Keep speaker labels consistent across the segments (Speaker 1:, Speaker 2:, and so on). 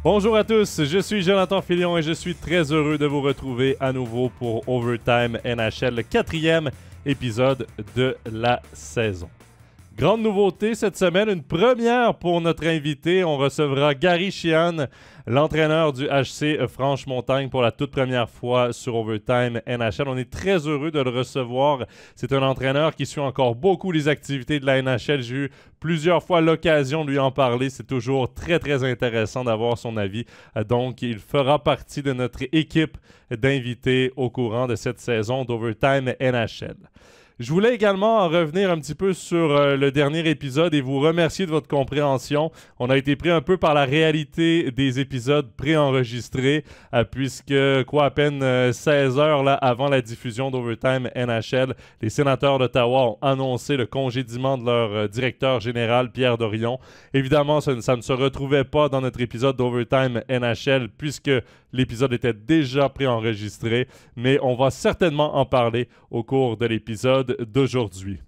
Speaker 1: Bonjour à tous, je suis Jonathan Filion et je suis très heureux de vous retrouver à nouveau pour Overtime NHL, le 4e épisode de la saison. Grande nouveauté cette semaine, une première pour notre invité. On recevra Gary Sheehan, l'entraîneur du HC Franche-Montagne pour la toute première fois sur Overtime NHL. On est très heureux de le recevoir. C'est un entraîneur qui suit encore beaucoup les activités de la NHL. J'ai eu plusieurs fois l'occasion de lui en parler. C'est toujours très, très intéressant d'avoir son avis. Donc, il fera partie de notre équipe d'invités au courant de cette saison d'Overtime NHL. Je voulais également revenir un petit peu sur le dernier épisode et vous remercier de votre compréhension. On a été pris un peu par la réalité des épisodes préenregistrés puisque, à peine 16 heures là, avant la diffusion d'Overtime NHL, les sénateurs d'Ottawa ont annoncé le congédiement de leur directeur général, Pierre Dorion. Évidemment, ça ne se retrouvait pas dans notre épisode d'Overtime NHL puisque l'épisode était déjà préenregistré, mais on va certainement en parler au cours de l'épisode d'aujourd'hui.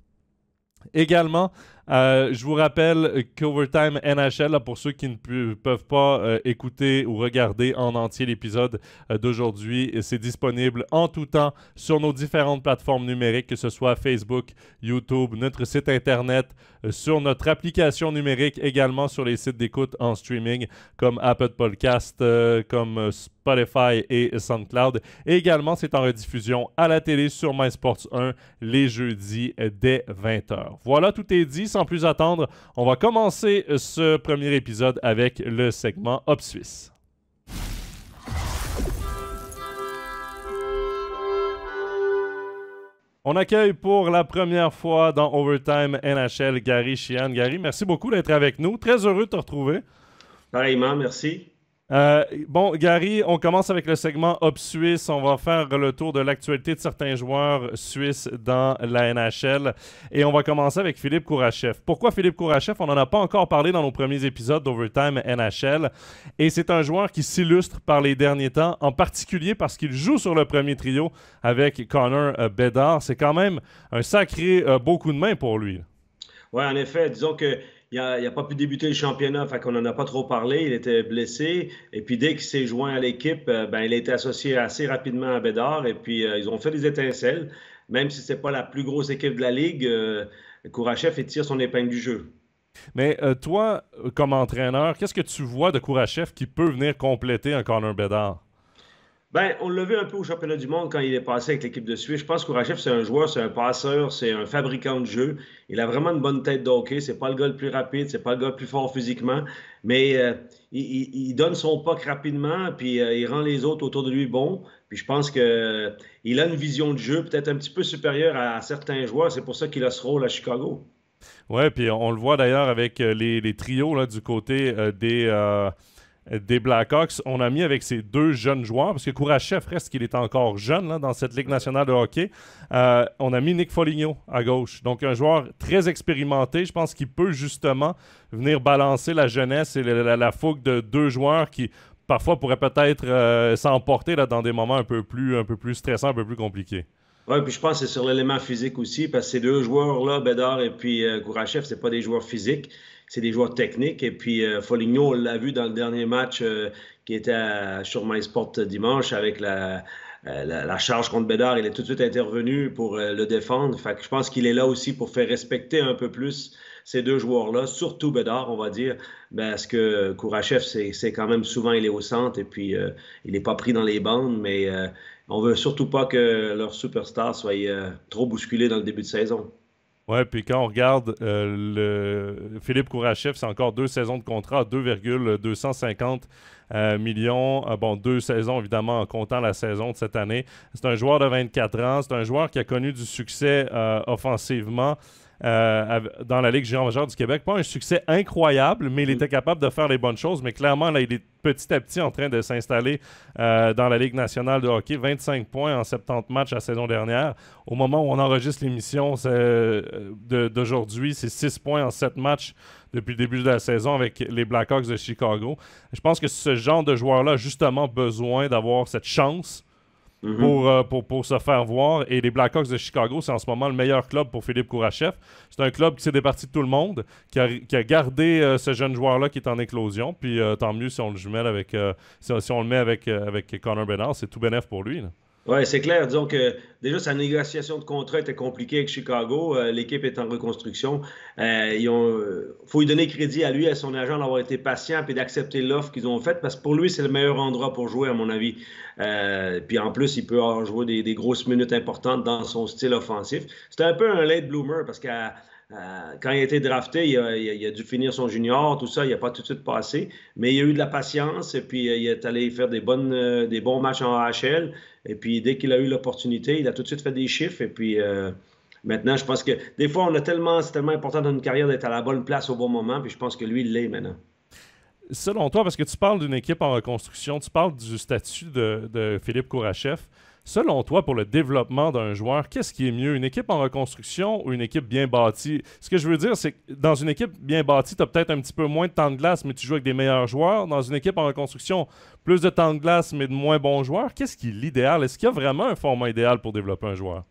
Speaker 1: Également, je vous rappelle qu'Overtime NHL, là, pour ceux qui ne peuvent pas écouter ou regarder en entier l'épisode d'aujourd'hui, c'est disponible en tout temps sur nos différentes plateformes numériques, que ce soit Facebook, YouTube, notre site Internet, sur notre application numérique, également sur les sites d'écoute en streaming comme Apple Podcast, comme Spotify et SoundCloud. Et également, c'est en rediffusion à la télé sur MySports 1 les jeudis dès 20h. Voilà, tout est dit. Sans plus attendre, on va commencer ce premier épisode avec le segment Hop Suisse. On accueille pour la première fois dans Overtime NHL Gary Sheehan. Gary, merci beaucoup d'être avec nous. Très heureux de te retrouver.
Speaker 2: Pareillement, merci.
Speaker 1: Bon, Gary, on commence avec le segment Hop Suisse. On va faire le tour de l'actualité de certains joueurs suisses dans la NHL. Et on va commencer avec Philippe Kourachev. Pourquoi Philippe Kourachev? On n'en a pas encore parlé dans nos premiers épisodes d'Overtime NHL. Et c'est un joueur qui s'illustre par les derniers temps, en particulier parce qu'il joue sur le premier trio avec Connor Bedard. C'est quand même un sacré beau coup de main pour lui.
Speaker 2: Oui, en effet. Disons que il n'a pas pu débuter le championnat, fait qu'on n'en a pas trop parlé. Il était blessé. Et puis, dès qu'il s'est joint à l'équipe, il a été associé assez rapidement à Bédard. Et puis, ils ont fait des étincelles. Même si ce n'est pas la plus grosse équipe de la Ligue, Kourachev, il tire son épingle du jeu.
Speaker 1: Mais toi, comme entraîneur, qu'est-ce que tu vois de Kourachev qui peut venir compléter un Connor Bedard?
Speaker 2: Ben, on l'a vu un peu au championnat du monde quand il est passé avec l'équipe de Suisse. Je pense que Kourachev, c'est un joueur, c'est un passeur, c'est un fabricant de jeu. Il a vraiment une bonne tête de hockey. C'est pas le gars le plus rapide, c'est pas le gars le plus fort physiquement, mais il donne son puck rapidement, puis il rend les autres autour de lui bons. Puis je pense qu'il a une vision de jeu peut-être un petit peu supérieure à certains joueurs. C'est pour ça qu'il a ce rôle à Chicago.
Speaker 1: Oui, puis on le voit d'ailleurs avec les trios là, du côté des Blackhawks. On a mis avec ces deux jeunes joueurs, parce que Kourachev reste qu'il est encore jeune là, dans cette Ligue nationale de hockey. On a mis Nick Foligno à gauche. Donc un joueur très expérimenté. Je pense qu'il peut justement venir balancer la jeunesse et la fougue de deux joueurs qui parfois pourraient peut-être s'emporter là, dans des moments un peu plus stressants, un peu plus compliqués.
Speaker 2: Oui, puis je pense que c'est sur l'élément physique aussi, parce que ces deux joueurs-là, Bédard et puis Kourachev, c'est pas des joueurs physiques, c'est des joueurs techniques. Et puis Foligno, on l'a vu dans le dernier match qui était sur MySport dimanche avec la charge contre Bédard. Il est tout de suite intervenu pour le défendre. Fait que je pense qu'il est là aussi pour faire respecter un peu plus ces deux joueurs-là, surtout Bédard, on va dire, parce que Kourachev, c'est quand même souvent, il est au centre et puis il n'est pas pris dans les bandes, mais on veut surtout pas que leur superstar soit trop bousculé dans le début de saison.
Speaker 1: Ouais, puis quand on regarde Philippe Kourachev, c'est encore 2 saisons de contrat à 2,250 millions. Bon, 2 saisons, évidemment, en comptant la saison de cette année. C'est un joueur de 24 ans. C'est un joueur qui a connu du succès offensivement dans la Ligue junior majeure du Québec. Pas un succès incroyable, mais il était capable de faire les bonnes choses. Mais clairement, là, il est petit à petit en train de s'installer dans la Ligue nationale de hockey. 25 points en 70 matchs la saison dernière. Au moment où on enregistre l'émission d'aujourd'hui, c'est 6 points en 7 matchs depuis le début de la saison avec les Blackhawks de Chicago. Je pense que ce genre de joueur-là a justement besoin d'avoir cette chance pour se faire voir. Et les Blackhawks de Chicago, c'est en ce moment le meilleur club pour Philippe Kourachev. C'est un club qui s'est départi de tout le monde, qui a gardé ce jeune joueur-là qui est en éclosion. Puis tant mieux si on le jumelle avec, si on le met avec Connor Bedard, c'est tout bénef pour lui, là.
Speaker 2: Oui, c'est clair. Disons que déjà, sa négociation de contrat était compliquée avec Chicago. L'équipe est en reconstruction. Faut lui donner crédit à lui, à son agent, d'avoir été patient et d'accepter l'offre qu'ils ont faite parce que pour lui, c'est le meilleur endroit pour jouer, à mon avis. Puis en plus, il peut avoir joué des grosses minutes importantes dans son style offensif. C'était un peu un late bloomer parce que quand il a été drafté, il a dû finir son junior, tout ça, il n'a pas tout de suite passé. Mais il a eu de la patience et puis il est allé faire des bons matchs en AHL. Et puis dès qu'il a eu l'opportunité, il a tout de suite fait des chiffres. Et puis maintenant, je pense que des fois, c'est tellement important dans une carrière d'être à la bonne place au bon moment. Puis je pense que lui, il l'est maintenant.
Speaker 1: Selon toi, parce que tu parles d'une équipe en reconstruction, tu parles du statut de Philippe Kourachev. Selon toi, pour le développement d'un joueur, qu'est-ce qui est mieux, une équipe en reconstruction ou une équipe bien bâtie? Ce que je veux dire, c'est que dans une équipe bien bâtie, tu as peut-être un petit peu moins de temps de glace, mais tu joues avec des meilleurs joueurs. Dans une équipe en reconstruction, plus de temps de glace, mais de moins bons joueurs. Qu'est-ce qui est l'idéal? Est-ce qu'il y a vraiment un format idéal pour développer un joueur?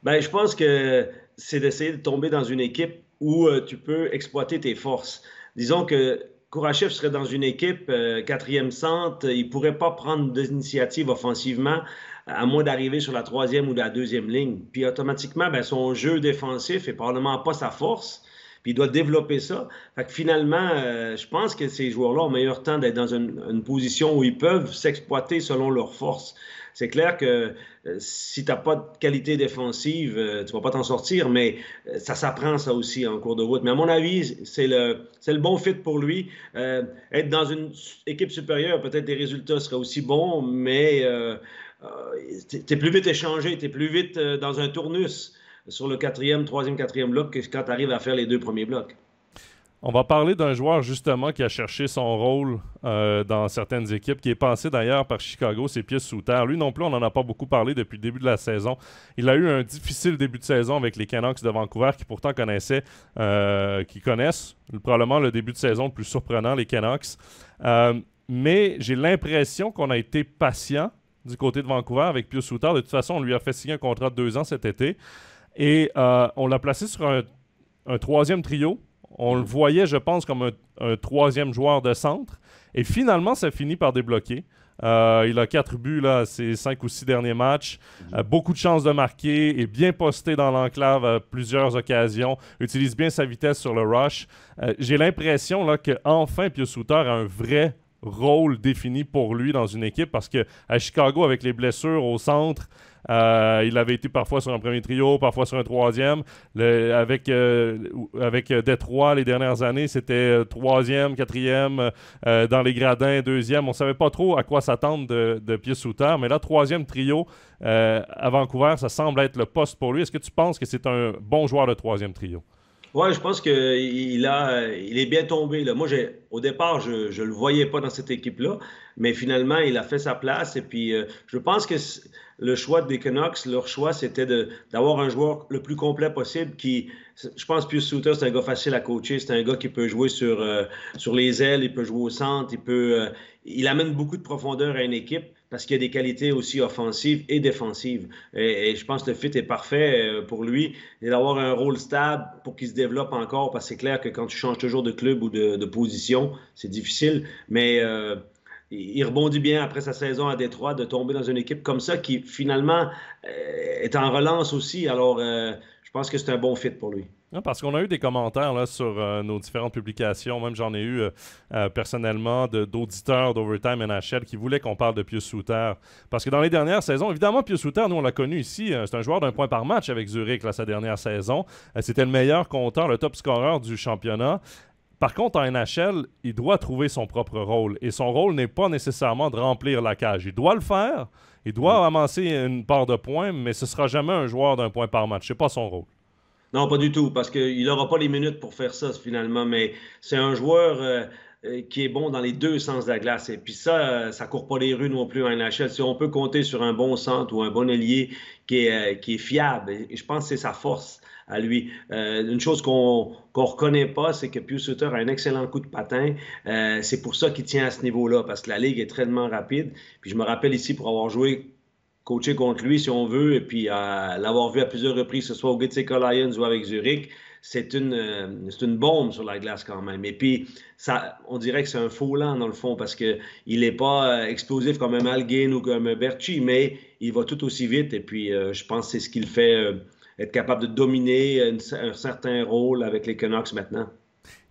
Speaker 2: Ben, je pense que c'est d'essayer de tomber dans une équipe où tu peux exploiter tes forces. Disons que Kourachev serait dans une équipe quatrième centre, il ne pourrait pas prendre d'initiative offensivement à moins d'arriver sur la troisième ou la deuxième ligne. Puis automatiquement, ben, son jeu défensif n'est probablement pas sa force. Puis il doit développer ça. Fait que finalement, je pense que ces joueurs-là ont meilleur temps d'être dans une position où ils peuvent s'exploiter selon leurs forces. C'est clair que si tu n'as pas de qualité défensive, tu ne vas pas t'en sortir, mais ça s'apprend ça aussi en cours de route. Mais à mon avis, c'est le bon fit pour lui. Être dans une équipe supérieure, peut-être les résultats seraient aussi bons, mais tu es plus vite échangé, tu es plus vite dans un tournus sur le troisième, quatrième bloc que quand tu arrives à faire les deux premiers blocs.
Speaker 1: On va parler d'un joueur justement qui a cherché son rôle dans certaines équipes, qui est passé d'ailleurs par Chicago, c'est Pius Suter. Lui non plus, on n'en a pas beaucoup parlé depuis le début de la saison. Il a eu un difficile début de saison avec les Canucks de Vancouver qui pourtant connaissent probablement le début de saison le plus surprenant, les Canucks. Mais j'ai l'impression qu'on a été patient du côté de Vancouver avec Pius Suter. De toute façon, on lui a fait signer un contrat de 2 ans cet été. Et on l'a placé sur un troisième trio. On le voyait, je pense, comme un troisième joueur de centre. Et finalement, ça finit par débloquer. Il a 4 buts là, ces 5 ou 6 derniers matchs. Beaucoup de chances de marquer. Est bien posté dans l'enclave à plusieurs occasions. Utilise bien sa vitesse sur le rush. J'ai l'impression là, qu'enfin, Pius Suter a un vrai rôle défini pour lui dans une équipe parce qu'à Chicago, avec les blessures au centre, il avait été parfois sur un premier trio, parfois sur un troisième. Avec Détroit, les dernières années, c'était troisième, quatrième, dans les gradins, deuxième. On ne savait pas trop à quoi s'attendre de Pius Suter, mais là, troisième trio à Vancouver, ça semble être le poste pour lui. Est-ce que tu penses que c'est un bon joueur de troisième trio?
Speaker 2: Oui, je pense qu'il est bien tombé, là. Moi, au départ, je ne le voyais pas dans cette équipe-là, mais finalement, il a fait sa place. Et puis, je pense que le choix des Canucks, leur choix, c'était d'avoir un joueur le plus complet possible je pense que Pius Suter, c'est un gars facile à coacher. C'est un gars qui peut jouer sur les ailes, il peut jouer au centre, il amène beaucoup de profondeur à une équipe parce qu'il a des qualités aussi offensives et défensives. Et je pense que le fit est parfait pour lui. Et d'avoir un rôle stable pour qu'il se développe encore, parce que c'est clair que quand tu changes toujours de club ou de position, c'est difficile. Mais il rebondit bien après sa saison à Détroit de tomber dans une équipe comme ça qui, finalement, est en relance aussi. Alors, je pense que c'est un bon fit pour lui.
Speaker 1: Non, parce qu'on a eu des commentaires là, sur nos différentes publications. Même j'en ai eu personnellement d'auditeurs d'Overtime NHL qui voulaient qu'on parle de Pius Suter. Parce que dans les dernières saisons, évidemment, Pius Suter, nous on l'a connu ici, c'est un joueur d'un point par match avec Zurich là, sa dernière saison. C'était le meilleur compteur, le top scorer du championnat. Par contre, en NHL, il doit trouver son propre rôle. Et son rôle n'est pas nécessairement de remplir la cage. Il doit le faire, il doit amasser une part de points, mais ce ne sera jamais un joueur d'un point par match. Ce n'est pas son rôle.
Speaker 2: Non, pas du tout, parce qu'il n'aura pas les minutes pour faire ça, finalement. Mais c'est un joueur qui est bon dans les deux sens de la glace. Et puis ça ne court pas les rues non plus en NHL. Si on peut compter sur un bon centre ou un bon ailier qui est fiable, et je pense que c'est sa force à lui. Une chose qu'on reconnaît pas, c'est que Pius Suter a un excellent coup de patin. C'est pour ça qu'il tient à ce niveau-là, parce que la Ligue est tellement rapide. Puis je me rappelle ici, pour avoir joué coacher contre lui si on veut, et puis l'avoir vu à plusieurs reprises, que ce soit au GTK Lions ou avec Zurich, c'est une bombe sur la glace quand même. Et puis, on dirait que c'est un faux lent dans le fond parce qu'il n'est pas explosif comme un Malgin ou comme un Berchi, mais il va tout aussi vite. Et puis, je pense que c'est ce qui le fait être capable de dominer un certain rôle avec les Canucks maintenant.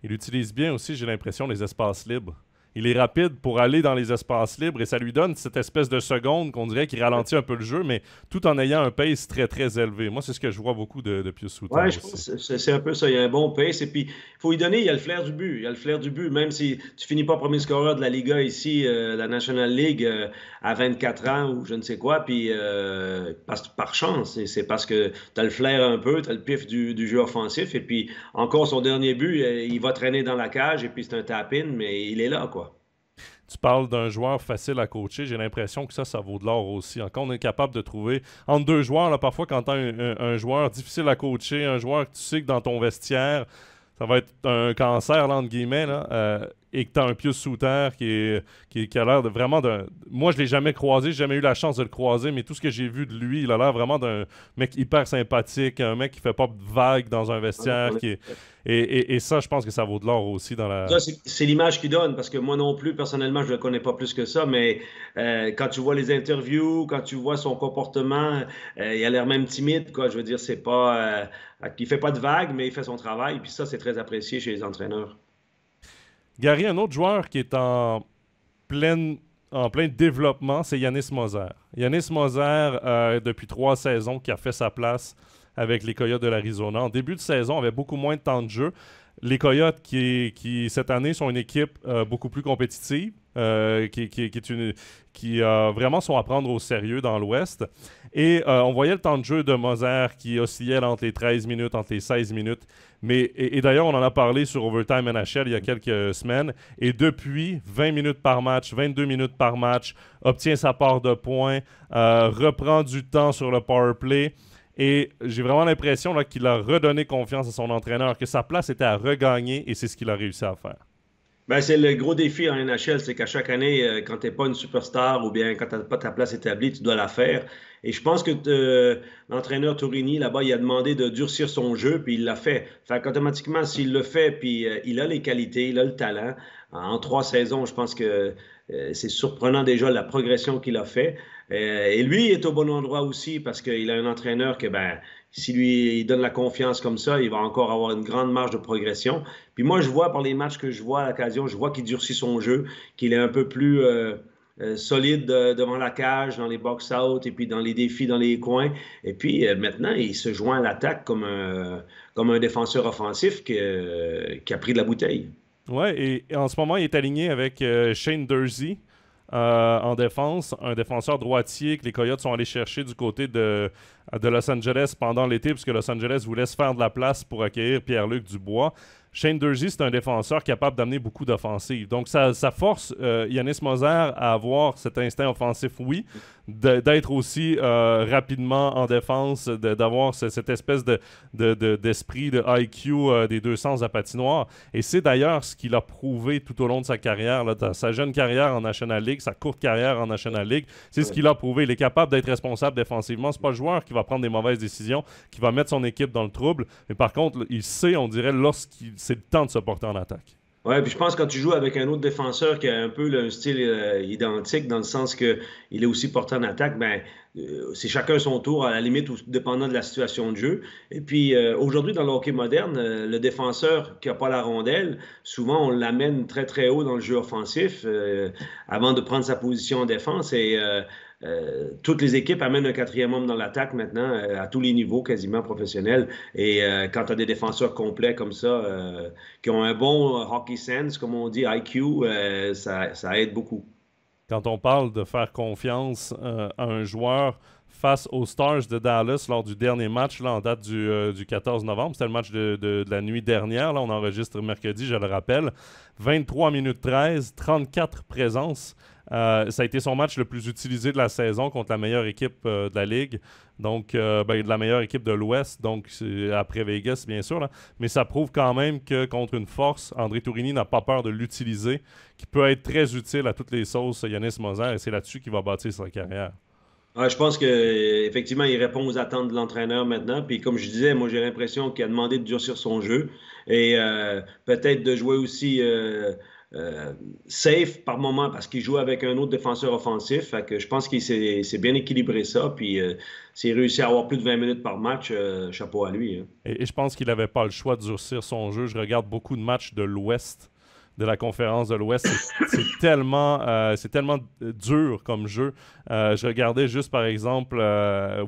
Speaker 1: Il utilise bien aussi, j'ai l'impression, les espaces libres. Il est rapide pour aller dans les espaces libres et ça lui donne cette espèce de seconde qu'on dirait qu'il ralentit un peu le jeu, mais tout en ayant un pace très, très élevé. Moi, c'est ce que je vois beaucoup de Pius Suter
Speaker 2: Oui, je
Speaker 1: aussi.
Speaker 2: pense que c'est un peu ça. Il y a un bon pace. Et puis, il faut lui donner, il y a le flair du but. Il y a le flair du but. Même si tu finis pas premier scoreur de la Liga ici, la National League, à 24 ans ou je ne sais quoi, puis par chance. C'est parce que tu as le flair un peu, tu as le pif du jeu offensif. Et puis, encore son dernier but, il va traîner dans la cage et puis c'est un tap-in, mais il est là, quoi.
Speaker 1: Tu parles d'un joueur facile à coacher. J'ai l'impression que ça vaut de l'or aussi. Quand on est capable de trouver entre deux joueurs, là, parfois quand tu as un joueur difficile à coacher, un joueur que tu sais que dans ton vestiaire, ça va être un cancer, là, entre guillemets, là, et que tu as un Pius Suter qui a l'air de vraiment d'un... Moi, je ne l'ai jamais croisé, j'ai jamais eu la chance de le croiser, mais tout ce que j'ai vu de lui, il a l'air vraiment d'un mec hyper sympathique, un mec qui fait pas de vagues dans un vestiaire. Et ça, je pense que ça vaut de l'or aussi dans la...
Speaker 2: Ça, c'est l'image qu'il donne, parce que moi non plus, personnellement, je ne le connais pas plus que ça, mais quand tu vois les interviews, quand tu vois son comportement, il a l'air même timide, quoi. Je veux dire, c'est pas... il fait pas de vagues, mais il fait son travail, puis ça, c'est très apprécié chez les entraîneurs.
Speaker 1: Gary, un autre joueur qui est pleine, en plein développement, c'est Yanis Moser. Yanis Moser, depuis 3 saisons, qui a fait sa place avec les Coyotes de l'Arizona. En début de saison, avait beaucoup moins de temps de jeu. Les Coyotes, qui cette année, sont une équipe beaucoup plus compétitive, qui vraiment sont à prendre au sérieux dans l'Ouest. Et on voyait le temps de jeu de Moser qui oscillait entre les 13 minutes, entre les 16 minutes. Et d'ailleurs, on en a parlé sur Overtime NHL il y a quelques semaines. Et depuis, 20 minutes par match, 22 minutes par match, obtient sa part de points, reprend du temps sur le power play. Et j'ai vraiment l'impression là, qu'il a redonné confiance à son entraîneur, que sa place était à regagner et c'est ce qu'il a réussi à faire.
Speaker 2: Ben, c'est le gros défi en NHL, c'est qu'à chaque année, quand tu n'es pas une superstar ou bien quand tu n'as pas ta place établie, tu dois la faire. Et je pense que l'entraîneur Tourigny, là-bas, il a demandé de durcir son jeu, puis il l'a fait. Fait qu'automatiquement, s'il le fait, puis il a les qualités, il a le talent, en 3 saisons, je pense que c'est surprenant déjà la progression qu'il a fait. Et lui est au bon endroit aussi parce qu'il a un entraîneur que, ben, si lui il donne la confiance comme ça, il va encore avoir une grande marge de progression. Puis moi, je vois par les matchs que je vois à l'occasion, je vois qu'il durcit son jeu, qu'il est un peu plus solide devant la cage, dans les box-out et puis dans les défis dans les coins. Et puis maintenant, il se joint à l'attaque comme un défenseur offensif qui a pris de la bouteille.
Speaker 1: Ouais, et en ce moment, il est aligné avec Shane Dursey en défense, un défenseur droitier que les Coyotes sont allés chercher du côté de Los Angeles pendant l'été, puisque Los Angeles voulait se faire de la place pour accueillir Pierre-Luc Dubois. Shane Dursey, c'est un défenseur capable d'amener beaucoup d'offensives. Donc, ça force Yanis Moser à avoir cet instinct offensif, oui, d'être aussi rapidement en défense, d'avoir cette espèce d'esprit de IQ des deux sens à patinoire. Et c'est d'ailleurs ce qu'il a prouvé tout au long de sa carrière, là, sa jeune carrière en National League, sa courte carrière en National League. C'est ce qu'il a prouvé. Il est capable d'être responsable défensivement. C'est pas le joueur qui va prendre des mauvaises décisions, qui va mettre son équipe dans le trouble. Mais par contre, il sait, on dirait, c'est le temps de se porter en attaque.
Speaker 2: Ouais, puis je pense que quand tu joues avec un autre défenseur qui a un peu un style identique, dans le sens qu'il est aussi porté en attaque, ben, c'est chacun son tour, à la limite, dépendant de la situation de jeu. Et puis, aujourd'hui, dans le hockey moderne, le défenseur qui n'a pas la rondelle, souvent, on l'amène très, très haut dans le jeu offensif avant de prendre sa position en défense. Et toutes les équipes amènent un 4e homme dans l'attaque maintenant, à tous les niveaux quasiment professionnels. Et quand tu as des défenseurs complets comme ça, qui ont un bon hockey sense, comme on dit, IQ, ça aide beaucoup.
Speaker 1: Quand on parle de faire confiance à un joueur face aux Stars de Dallas lors du dernier match là, en date du 14 novembre, c'était le match de la nuit dernière, là, on enregistre mercredi, je le rappelle, 23 minutes 13, 34 présences. Ça a été son match le plus utilisé de la saison contre la meilleure équipe de la Ligue, donc de la meilleure équipe de l'Ouest, donc après Vegas, bien sûr. Là. Mais ça prouve quand même que contre une force, André Tourigny n'a pas peur de l'utiliser, qui peut être très utile à toutes les sauces Yanis Moser, et c'est là-dessus qu'il va bâtir sa carrière.
Speaker 2: Je pense qu'effectivement, il répond aux attentes de l'entraîneur maintenant. Puis comme je disais, moi j'ai l'impression qu'il a demandé de durcir son jeu et peut-être de jouer aussi safe par moment parce qu'il joue avec un autre défenseur offensif. Fait que je pense qu'il s'est bien équilibré ça. Puis s'il réussit à avoir plus de 20 minutes par match, chapeau à lui, hein.
Speaker 1: Et je pense qu'il n'avait pas le choix de durcir son jeu. Je regarde beaucoup de matchs de l'Ouest, de la conférence de l'Ouest. C'est tellement dur comme jeu. Je regardais juste, par exemple,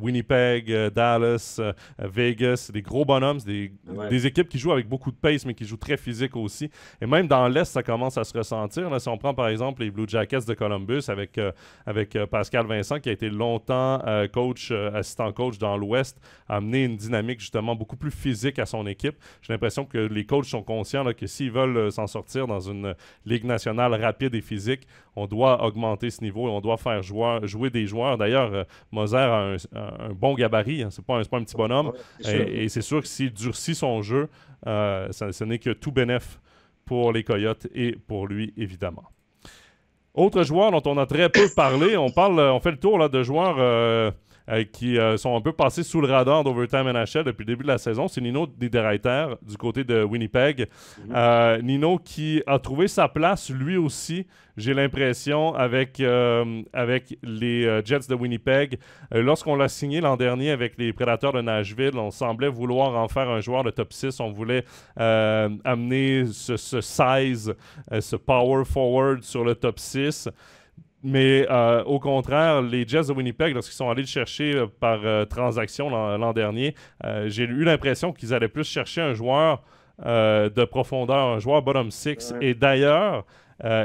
Speaker 1: Winnipeg, Dallas, Vegas, des gros bonhommes,
Speaker 2: Ouais.
Speaker 1: des équipes qui jouent avec beaucoup de pace, mais qui jouent très physique aussi. Et même dans l'Est, ça commence à se ressentir. Là, si on prend, par exemple, les Blue Jackets de Columbus avec Pascal Vincent, qui a été longtemps assistant coach dans l'Ouest, a amené une dynamique justement beaucoup plus physique à son équipe. J'ai l'impression que les coachs sont conscients là, que s'ils veulent s'en sortir dans une ligue nationale rapide et physique, on doit augmenter ce niveau et on doit faire jouer des joueurs. D'ailleurs, Moser a un bon gabarit, hein. C'est pas un petit bonhomme.
Speaker 2: Ouais, c'est sûr.
Speaker 1: Et c'est sûr que s'il durcit son jeu, ce n'est que tout bénef pour les Coyotes et pour lui, évidemment. Autre joueur dont on a très peu parlé, on fait le tour là, de joueurs qui sont un peu passés sous le radar d'Overtime NHL depuis le début de la saison. C'est Nino Niederreiter du côté de Winnipeg. Nino qui a trouvé sa place lui aussi, j'ai l'impression, avec les Jets de Winnipeg. Lorsqu'on l'a signé l'an dernier avec les Prédateurs de Nashville, on semblait vouloir en faire un joueur de top 6. On voulait amener ce size, ce power forward sur le top 6. Mais au contraire, les Jets de Winnipeg, lorsqu'ils sont allés le chercher par transaction l'an dernier, j'ai eu l'impression qu'ils allaient plus chercher un joueur de profondeur, un joueur bottom six.
Speaker 2: Ouais.
Speaker 1: Et d'ailleurs,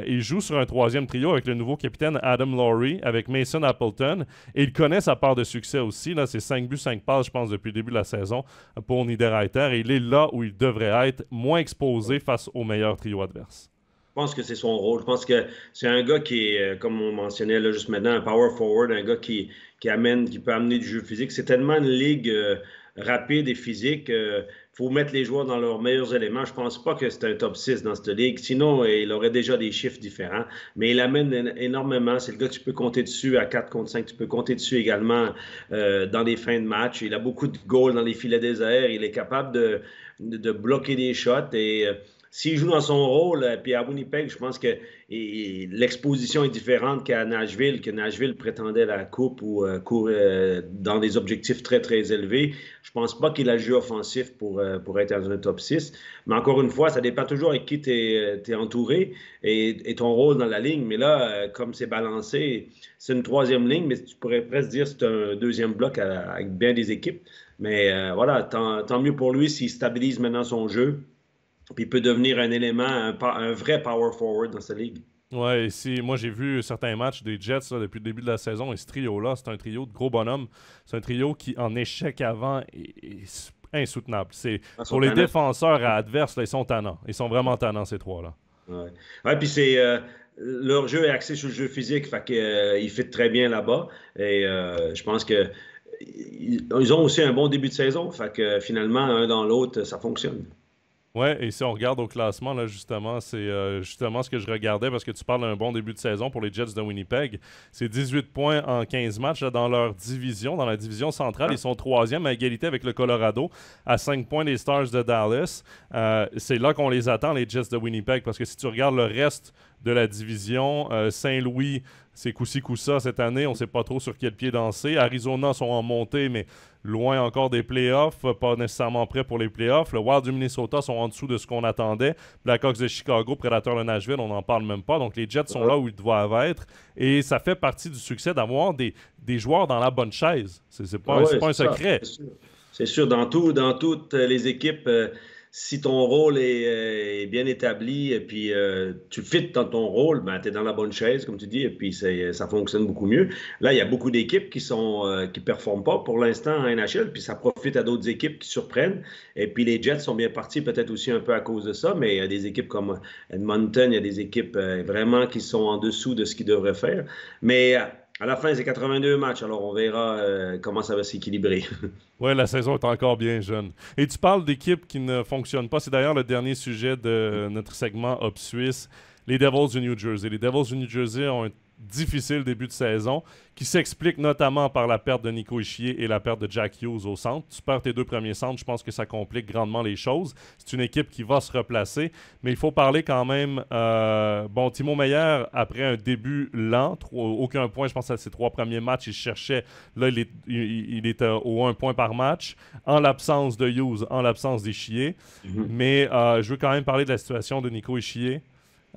Speaker 1: il joue sur un troisième trio avec le nouveau capitaine Adam Laurie, avec Mason Appleton. Et il connaît sa part de succès aussi. Là, c'est 5 buts, 5 passes, je pense, depuis le début de la saison pour Niederreiter. Et il est là où il devrait être, moins exposé face au meilleur trio adverse.
Speaker 2: Je pense que c'est son rôle. Je pense que c'est un gars qui est, comme on mentionnait là, juste maintenant, un power forward, un gars qui peut amener du jeu physique. C'est tellement une ligue rapide et physique. Faut mettre les joueurs dans leurs meilleurs éléments. Je pense pas que c'est un top 6 dans cette ligue. Sinon, il aurait déjà des chiffres différents. Mais il amène énormément. C'est le gars que tu peux compter dessus à 4 contre 5. Tu peux compter dessus également dans les fins de match. Il a beaucoup de goals dans les filets déserts. Il est capable de bloquer des shots et s'il joue dans son rôle, puis à Winnipeg, je pense que l'exposition est différente qu'à Nashville, que Nashville prétendait la coupe ou dans des objectifs très, très élevés. Je pense pas qu'il a le jeu offensif pour être dans un top 6. Mais encore une fois, ça dépend toujours avec qui tu es entouré et ton rôle dans la ligne. Mais là, comme c'est balancé, c'est une troisième ligne, mais tu pourrais presque dire que c'est un deuxième bloc avec bien des équipes. Mais voilà, tant mieux pour lui s'il stabilise maintenant son jeu. Puis il peut devenir un élément, un vrai power forward dans cette ligue.
Speaker 1: Ouais, moi j'ai vu certains matchs des Jets là, depuis le début de la saison et ce trio-là, c'est un trio de gros bonhommes. C'est un trio qui, en échec avant, est insoutenable. Pour les défenseurs adverses, là, ils sont tannants. Ils sont vraiment tannants, ces trois-là.
Speaker 2: Ouais, ouais puis leur jeu est axé sur le jeu physique, fait qu'ils fit très bien là-bas. Et je pense que ils ont aussi un bon début de saison, fait que finalement, un dans l'autre, ça fonctionne.
Speaker 1: Ouais, et si on regarde au classement, là, justement, c'est justement ce que je regardais parce que tu parles d'un bon début de saison pour les Jets de Winnipeg. C'est 18 points en 15 matchs là, dans leur division, dans la division centrale. Ils sont troisième à égalité avec le Colorado à 5 points des Stars de Dallas. C'est là qu'on les attend, les Jets de Winnipeg, parce que si tu regardes le reste de la division, Saint-Louis, c'est coup-ci, coup-ça cette année. On ne sait pas trop sur quel pied danser. Arizona sont en montée, mais loin encore des playoffs, pas nécessairement prêts pour les playoffs. Le Wild du Minnesota sont en dessous de ce qu'on attendait. Blackhawks de Chicago, Predators de Nashville, on n'en parle même pas. Donc les Jets sont là où ils doivent être. Et ça fait partie du succès d'avoir des joueurs dans la bonne chaise. C'est pas un secret.
Speaker 2: C'est sûr, dans toutes les équipes, si ton rôle est bien établi et puis tu fites dans ton rôle, ben, tu es dans la bonne chaise, comme tu dis, et puis ça fonctionne beaucoup mieux. Là, il y a beaucoup d'équipes qui performent pas pour l'instant en NHL, puis ça profite à d'autres équipes qui surprennent. Et puis les Jets sont bien partis peut-être aussi un peu à cause de ça, mais il y a des équipes comme Edmonton, il y a des équipes vraiment qui sont en dessous de ce qu'ils devraient faire. Mais à la fin, c'est 82 matchs, alors on verra comment ça va s'équilibrer.
Speaker 1: Oui, la saison est encore bien jeune. Et tu parles d'équipes qui ne fonctionnent pas. C'est d'ailleurs le dernier sujet de notre segment Up Suisse. Les Devils du New Jersey. Les Devils du New Jersey ont un difficile début de saison, qui s'explique notamment par la perte de Nico Hischier et la perte de Jack Hughes au centre. Tu perds tes 2 premiers centres, je pense que ça complique grandement les choses. C'est une équipe qui va se replacer, mais il faut parler quand même... Timo Meier, après un début lent, aucun point, je pense à ses 3 premiers matchs, il cherchait, là il est au 1 point par match, en l'absence de Hughes, en l'absence d'Hischier. Mais je veux quand même parler de la situation de Nico Hischier.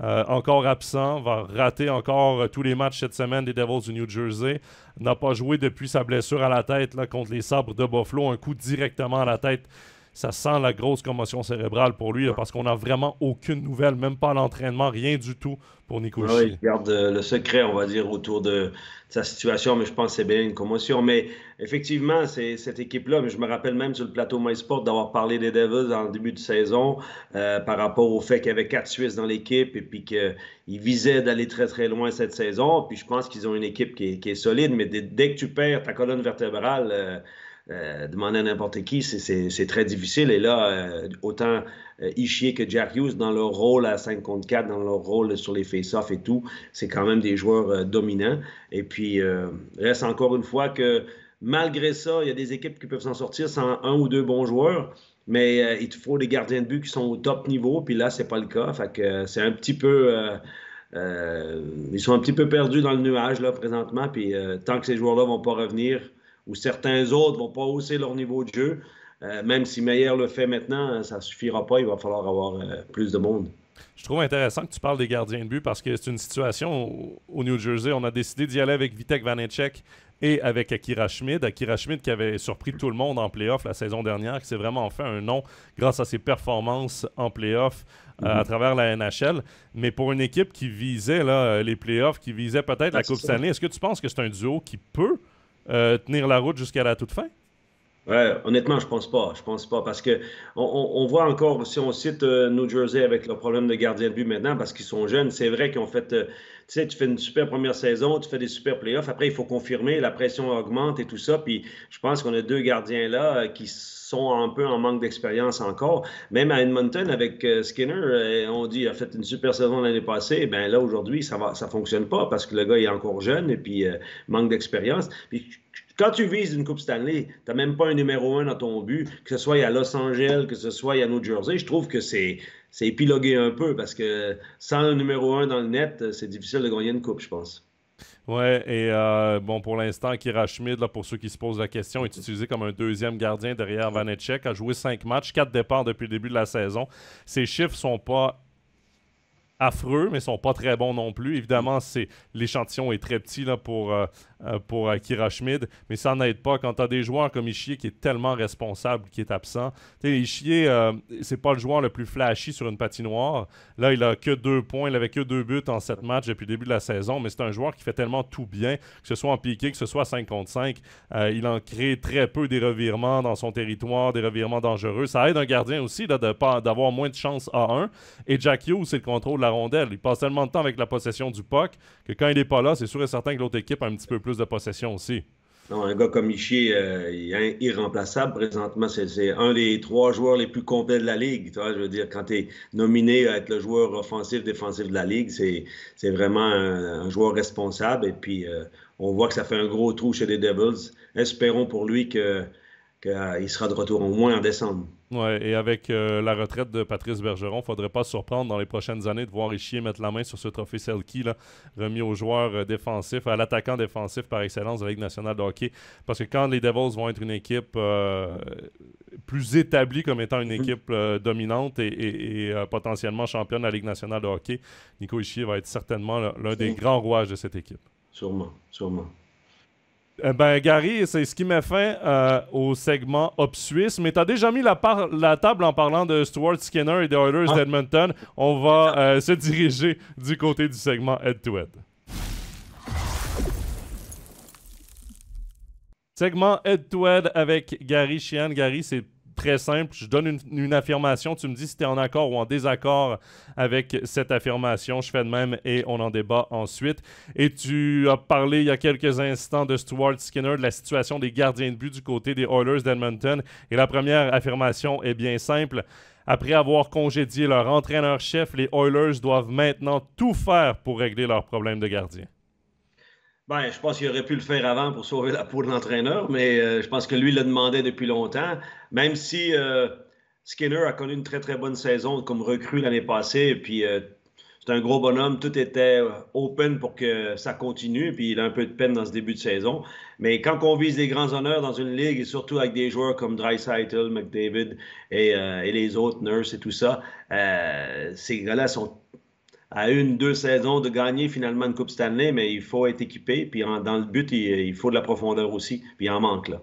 Speaker 1: Encore absent, va rater encore tous les matchs cette semaine des Devils du New Jersey. N'a pas joué depuis sa blessure à la tête là, contre les Sabres de Buffalo. Un coup directement à la tête. Ça sent la grosse commotion cérébrale pour lui là, parce qu'on n'a vraiment aucune nouvelle, même pas à l'entraînement, rien du tout pour Nico Hischier.
Speaker 2: Oui, il garde le secret, on va dire, autour de sa situation, mais je pense que c'est bien une commotion. Mais effectivement, c'est cette équipe-là, mais je me rappelle même sur le plateau MySport d'avoir parlé des Devils en début de saison par rapport au fait qu'il y avait 4 Suisses dans l'équipe et puis qu'ils visaient d'aller très, très loin cette saison. Puis je pense qu'ils ont une équipe qui est solide, mais dès que tu perds ta colonne vertébrale... demander à n'importe qui, c'est très difficile. Et là, autant Hischier que Jack Hughes, dans leur rôle à 5 contre 4, dans leur rôle sur les face-offs et tout, c'est quand même des joueurs dominants. Et puis, reste encore une fois que malgré ça, il y a des équipes qui peuvent s'en sortir sans 1 ou 2 bons joueurs. Mais il te faut des gardiens de but qui sont au top niveau. Puis là, c'est pas le cas. Fait que c'est un petit peu... ils sont un petit peu perdus dans le nuage là, présentement. Puis tant que ces joueurs-là vont pas revenir... ou certains autres ne vont pas hausser leur niveau de jeu. Même si Meier le fait maintenant, ça ne suffira pas. Il va falloir avoir plus de monde.
Speaker 1: Je trouve intéressant que tu parles des gardiens de but parce que c'est une situation au New Jersey. On a décidé d'y aller avec Vitek Vanecek et avec Akira Schmid. Akira Schmid qui avait surpris tout le monde en play-off la saison dernière, qui s'est vraiment fait un nom grâce à ses performances en play-off à travers la NHL. Mais pour une équipe qui visait là, les play-offs, qui visait peut-être la Coupe Stanley, est-ce que tu penses que c'est un duo qui peut tenir la route jusqu'à la toute fin?
Speaker 2: Ouais, honnêtement, je pense pas. Je pense pas parce que on voit encore, si on cite New Jersey avec le problème de gardien de but maintenant, parce qu'ils sont jeunes, c'est vrai qu'ils ont fait, tu sais, tu fais une super première saison, tu fais des super playoffs, après il faut confirmer, la pression augmente et tout ça, puis je pense qu'on a 2 gardiens là qui sont un peu en manque d'expérience encore. Même à Edmonton avec Skinner, on dit il a fait une super saison l'année passée, ben là aujourd'hui ça fonctionne pas parce que le gars il est encore jeune et puis manque d'expérience. Puis quand tu vises une Coupe Stanley, tu n'as même pas un numéro 1 dans ton but, que ce soit à Los Angeles, que ce soit à New Jersey. Je trouve que c'est épilogué un peu parce que sans un numéro 1 dans le net, c'est difficile de gagner une Coupe, je pense.
Speaker 1: Ouais, et pour l'instant, Akira Schmid, là, pour ceux qui se posent la question, est utilisé comme un 2e gardien derrière Vanecek, a joué 5 matchs, 4 départs depuis le début de la saison. Ses chiffres sont pas affreux, mais ils sont pas très bons non plus. Évidemment, l'échantillon est très petit là, pour Akira Schmid, mais ça n'aide pas quand tu as des joueurs comme Hischier qui est tellement responsable, qui est absent. Hischier, c'est pas le joueur le plus flashy sur une patinoire. Là, il a que 2 points, il avait que 2 buts en 7 matchs depuis le début de la saison, mais c'est un joueur qui fait tellement tout bien, que ce soit en piqué, que ce soit à 5 contre 5. Il en crée très peu des revirements dans son territoire, des revirements dangereux. Ça aide un gardien aussi là, d'avoir moins de chances à 1. Et Jack Hughes, c'est le contrôle de la rondelle. Il passe tellement de temps avec la possession du puck que quand il n'est pas là, c'est sûr et certain que l'autre équipe a un petit peu plus de possession aussi.
Speaker 2: Non, un gars comme Hischier, il est irremplaçable présentement. C'est un des 3 joueurs les plus complets de la Ligue. Tu vois, je veux dire, quand tu es nominé à être le joueur offensif-défensif de la Ligue, c'est vraiment un joueur responsable. Et puis, on voit que ça fait un gros trou chez les Devils. Espérons pour lui qu'il sera de retour au moins en décembre.
Speaker 1: Ouais, et avec la retraite de Patrice Bergeron, il ne faudrait pas se surprendre dans les prochaines années de voir Hischier mettre la main sur ce trophée Selke là, remis aux joueurs défensifs, à l'attaquant défensif par excellence de la Ligue nationale de hockey. Parce que quand les Devils vont être une équipe plus établie comme étant une équipe dominante et potentiellement championne de la Ligue nationale de hockey, Nico Hischier va être certainement l'un des grands rouages de cette équipe.
Speaker 2: Sûrement, sûrement.
Speaker 1: Gary, c'est ce qui met fin au segment Hop Suisse, mais tu as déjà mis la table en parlant de Stuart Skinner et des Oilers d'Edmonton. On va se diriger du côté du segment Head-to-Head. Segment Head-to-Head avec Gary Sheehan. Gary, c'est très simple. Je donne une affirmation. Tu me dis si tu es en accord ou en désaccord avec cette affirmation. Je fais de même et on en débat ensuite. Et tu as parlé il y a quelques instants de Stuart Skinner, de la situation des gardiens de but du côté des Oilers d'Edmonton. Et la première affirmation est bien simple. Après avoir congédié leur entraîneur-chef, les Oilers doivent maintenant tout faire pour régler leurs problèmes de gardien.
Speaker 2: Ben, je pense qu'il aurait pu le faire avant pour sauver la peau de l'entraîneur, mais je pense que lui le demandait depuis longtemps. Même si Skinner a connu une très très bonne saison comme recrue l'année passée, puis c'est un gros bonhomme, tout était open pour que ça continue, puis il a un peu de peine dans ce début de saison. Mais quand on vise les grands honneurs dans une ligue, et surtout avec des joueurs comme Draisaitl, McDavid et les autres, Nurse et tout ça, ces gars-là sont à une, deux saisons de gagner finalement une Coupe Stanley, mais il faut être équipé. Puis dans le but, il faut de la profondeur aussi. Puis il en manque là.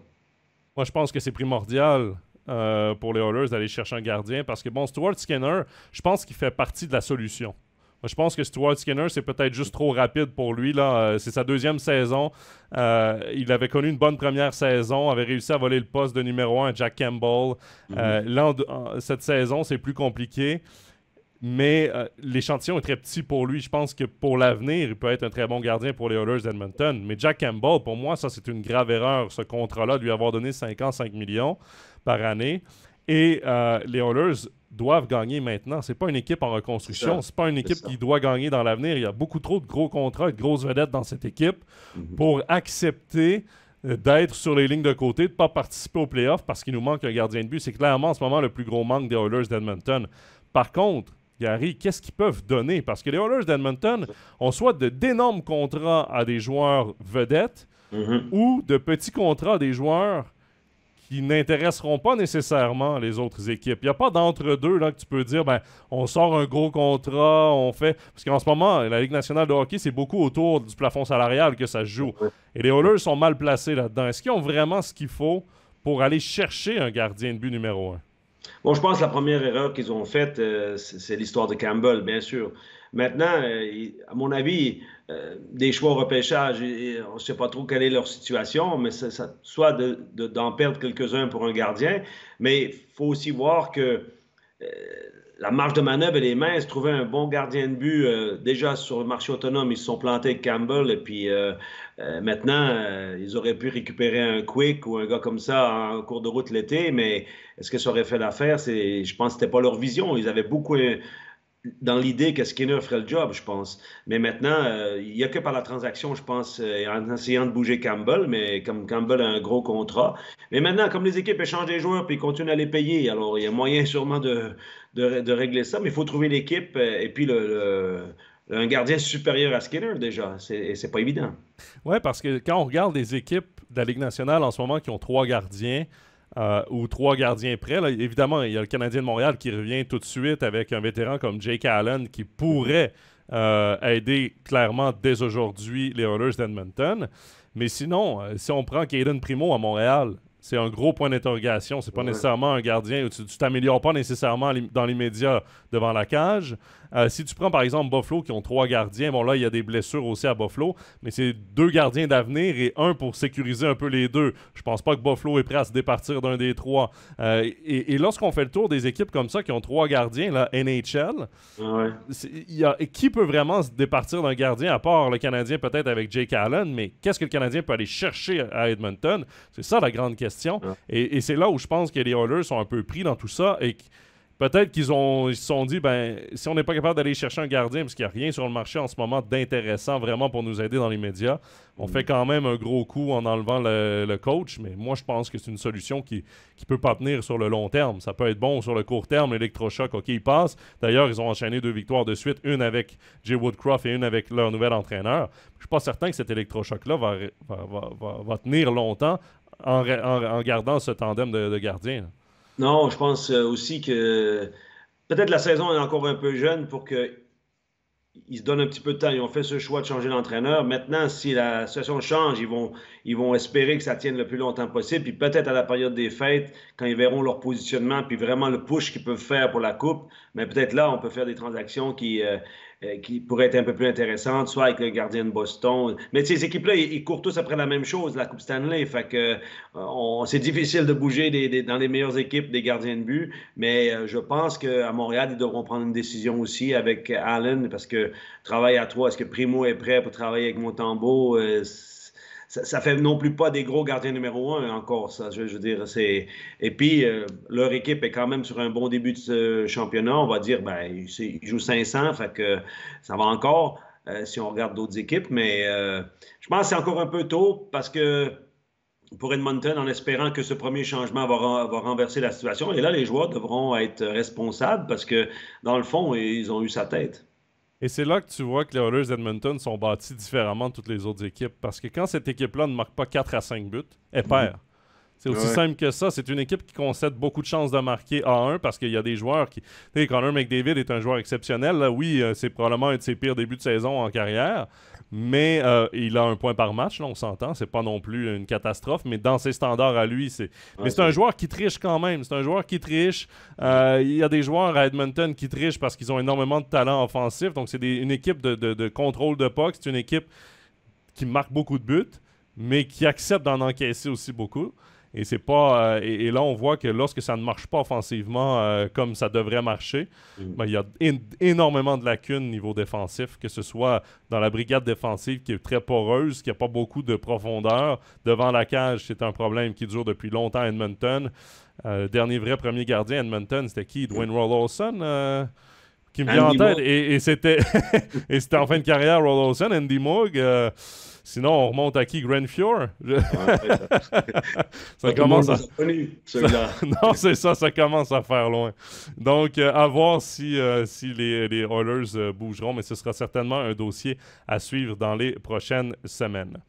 Speaker 1: Moi, je pense que c'est primordial pour les Oilers d'aller chercher un gardien parce que, bon, Stuart Skinner, je pense qu'il fait partie de la solution. Moi, je pense que Stuart Skinner, c'est peut-être juste trop rapide pour lui. Là. C'est sa deuxième saison. Il avait connu une bonne première saison, avait réussi à voler le poste de numéro 1 à Jack Campbell. Là, cette saison, c'est plus compliqué. Mais l'échantillon est très petit pour lui. Je pense que pour l'avenir, il peut être un très bon gardien pour les Oilers d'Edmonton. Mais Jack Campbell, pour moi, ça, c'est une grave erreur, ce contrat-là, de lui avoir donné 5 ans, 5 millions par année. Et les Oilers doivent gagner maintenant. C'est pas une équipe en reconstruction. C'est pas une équipe qui doit gagner dans l'avenir. Il y a beaucoup trop de gros contrats et de grosses vedettes dans cette équipe pour accepter d'être sur les lignes de côté, de ne pas participer aux playoffs parce qu'il nous manque un gardien de but. C'est clairement en ce moment le plus gros manque des Oilers d'Edmonton. Par contre, Gary, qu'est-ce qu'ils peuvent donner? Parce que les Oilers d'Edmonton ont soit d'énormes contrats à des joueurs vedettes ou de petits contrats à des joueurs qui n'intéresseront pas nécessairement les autres équipes. Il n'y a pas d'entre-deux là que tu peux dire, ben, on sort un gros contrat, on fait... Parce qu'en ce moment, la Ligue nationale de hockey, c'est beaucoup autour du plafond salarial que ça se joue. Et les Oilers sont mal placés là-dedans. Est-ce qu'ils ont vraiment ce qu'il faut pour aller chercher un gardien de but numéro 1?
Speaker 2: Bon, je pense que la première erreur qu'ils ont faite, c'est l'histoire de Campbell, bien sûr. Maintenant, à mon avis, des choix au repêchage, on ne sait pas trop quelle est leur situation, mais soit d'en perdre quelques-uns pour un gardien, mais il faut aussi voir que la marge de manœuvre, elle est mince. Trouver un bon gardien de but, déjà sur le marché autonome, ils se sont plantés avec Campbell, et puis maintenant, ils auraient pu récupérer un Quick ou un gars comme ça en cours de route l'été, mais est-ce que ça aurait fait l'affaire? Je pense que ce n'était pas leur vision. Ils avaient beaucoup dans l'idée que Skinner ferait le job, je pense. Mais maintenant, il n'y a que par la transaction, je pense, en essayant de bouger Campbell, mais comme Campbell a un gros contrat. Mais maintenant, comme les équipes échangent des joueurs puis continuent à les payer, alors il y a moyen sûrement de régler ça, mais il faut trouver l'équipe et puis un gardien supérieur à Skinner déjà. C'est pas évident.
Speaker 1: Oui, parce que quand on regarde les équipes de la Ligue nationale en ce moment qui ont 3 gardiens, ou 3 gardiens prêts. Là, évidemment, il y a le Canadien de Montréal qui revient tout de suite avec un vétéran comme Jake Allen qui pourrait aider clairement dès aujourd'hui les Oilers d'Edmonton. Mais sinon, si on prend Caden Primo à Montréal, c'est un gros point d'interrogation. C'est pas nécessairement un gardien où tu t'améliores pas nécessairement dans l'immédiat devant la cage. Si tu prends par exemple Buffalo qui ont 3 gardiens, bon là il y a des blessures aussi à Buffalo, mais c'est 2 gardiens d'avenir et un pour sécuriser un peu les deux. Je pense pas que Buffalo est prêt à se départir d'un des 3. Et lorsqu'on fait le tour des équipes comme ça qui ont 3 gardiens, là, NHL, qui peut vraiment se départir d'un gardien à part le Canadien peut-être avec Jake Allen, mais qu'est-ce que le Canadien peut aller chercher à Edmonton? C'est ça la grande question. Et c'est là où je pense que les Oilers sont un peu pris dans tout ça et peut-être qu'ils se sont dit, ben, si on n'est pas capable d'aller chercher un gardien, parce qu'il n'y a rien sur le marché en ce moment d'intéressant vraiment pour nous aider dans les médias, on fait quand même un gros coup en enlevant le coach, mais moi, je pense que c'est une solution qui ne peut pas tenir sur le long terme. Ça peut être bon sur le court terme, l'électrochoc, OK, il passe. D'ailleurs, ils ont enchaîné 2 victoires de suite, une avec Jay Woodcroft et une avec leur nouvel entraîneur. Je ne suis pas certain que cet électrochoc-là va tenir longtemps en gardant ce tandem de gardiens.
Speaker 2: Non, je pense aussi que peut-être la saison est encore un peu jeune pour qu'ils se donnent un petit peu de temps. Ils ont fait ce choix de changer l'entraîneur. Maintenant, si la situation change, ils vont espérer que ça tienne le plus longtemps possible. Puis peut-être à la période des fêtes, quand ils verront leur positionnement, puis vraiment le push qu'ils peuvent faire pour la Coupe, mais peut-être là, on peut faire des transactions qui pourraient être un peu plus intéressantes, soit avec le gardien de Boston. Mais ces équipes-là, ils courent tous après la même chose, la Coupe Stanley. Fait que c'est difficile de bouger dans les meilleures équipes des gardiens de but. Mais je pense qu'à Montréal, ils devront prendre une décision aussi avec Allen, parce que travail à 3, est-ce que Primo est prêt pour travailler avec Montembeault? Ça fait non plus pas des gros gardiens numéro 1 encore, ça. Je veux dire, et puis, leur équipe est quand même sur un bon début de ce championnat. On va dire, ben, ils jouent 500, fait que ça va encore. si on regarde d'autres équipes. Mais je pense que c'est encore un peu tôt parce que pour Edmonton, en espérant que ce premier changement va renverser la situation. Et là, les joueurs devront être responsables parce que, dans le fond, ils ont eu sa tête.
Speaker 1: Et c'est là que tu vois que les Oilers d'Edmonton sont bâtis différemment de toutes les autres équipes. Parce que quand cette équipe-là ne marque pas 4 à 5 buts, elle perd. C'est aussi simple que ça. C'est une équipe qui concède beaucoup de chances de marquer à 1 parce qu'il y a des joueurs qui... Tu sais, Connor McDavid est un joueur exceptionnel. Là. Oui, c'est probablement un de ses pires débuts de saison en carrière, mais il a un point par match, là, on s'entend. C'est pas non plus une catastrophe, mais dans ses standards à lui, c'est... Mais c'est un joueur qui triche quand même. C'est un joueur qui triche. Il y a des joueurs à Edmonton qui trichent parce qu'ils ont énormément de talent offensif. Donc, c'est une équipe de contrôle de puck. C'est une équipe qui marque beaucoup de buts, mais qui accepte d'en encaisser aussi beaucoup. Et c'est pas et là, on voit que lorsque ça ne marche pas offensivement comme ça devrait marcher, il y a énormément de lacunes niveau défensif, que ce soit dans la brigade défensive qui est très poreuse, qui n'a pas beaucoup de profondeur. Devant la cage, c'est un problème qui dure depuis longtemps à Edmonton. Dernier vrai premier gardien à Edmonton, c'était qui? Dwayne Roloson qui me vient en tête. Et c'était en fin de carrière, Roloson, Andy Moog. Sinon, on remonte à qui? Grenfjord? Ça commence à... Non, c'est ça, ça commence à faire loin. Donc, à voir si les Oilers bougeront, mais ce sera certainement un dossier à suivre dans les prochaines semaines.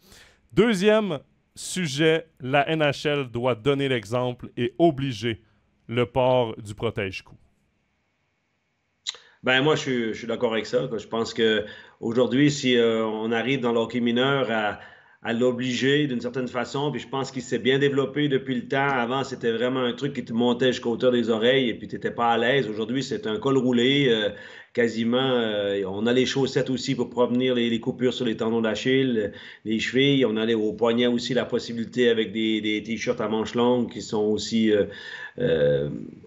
Speaker 1: Deuxième sujet, la NHL doit donner l'exemple et obliger le port du protège-cou.
Speaker 2: Ben moi, je suis d'accord avec ça. Je pense qu'aujourd'hui, si on arrive dans le hockey mineur à l'obliger d'une certaine façon, puis je pense qu'il s'est bien développé depuis le temps. Avant, c'était vraiment un truc qui te montait jusqu'au hauteur des oreilles et puis tu n'étais pas à l'aise. Aujourd'hui, c'est un col roulé, quasiment. On a les chaussettes aussi pour prévenir les coupures sur les tendons d'Achille, les chevilles. On a au poignet aussi la possibilité avec des t-shirts à manches longues qui sont aussi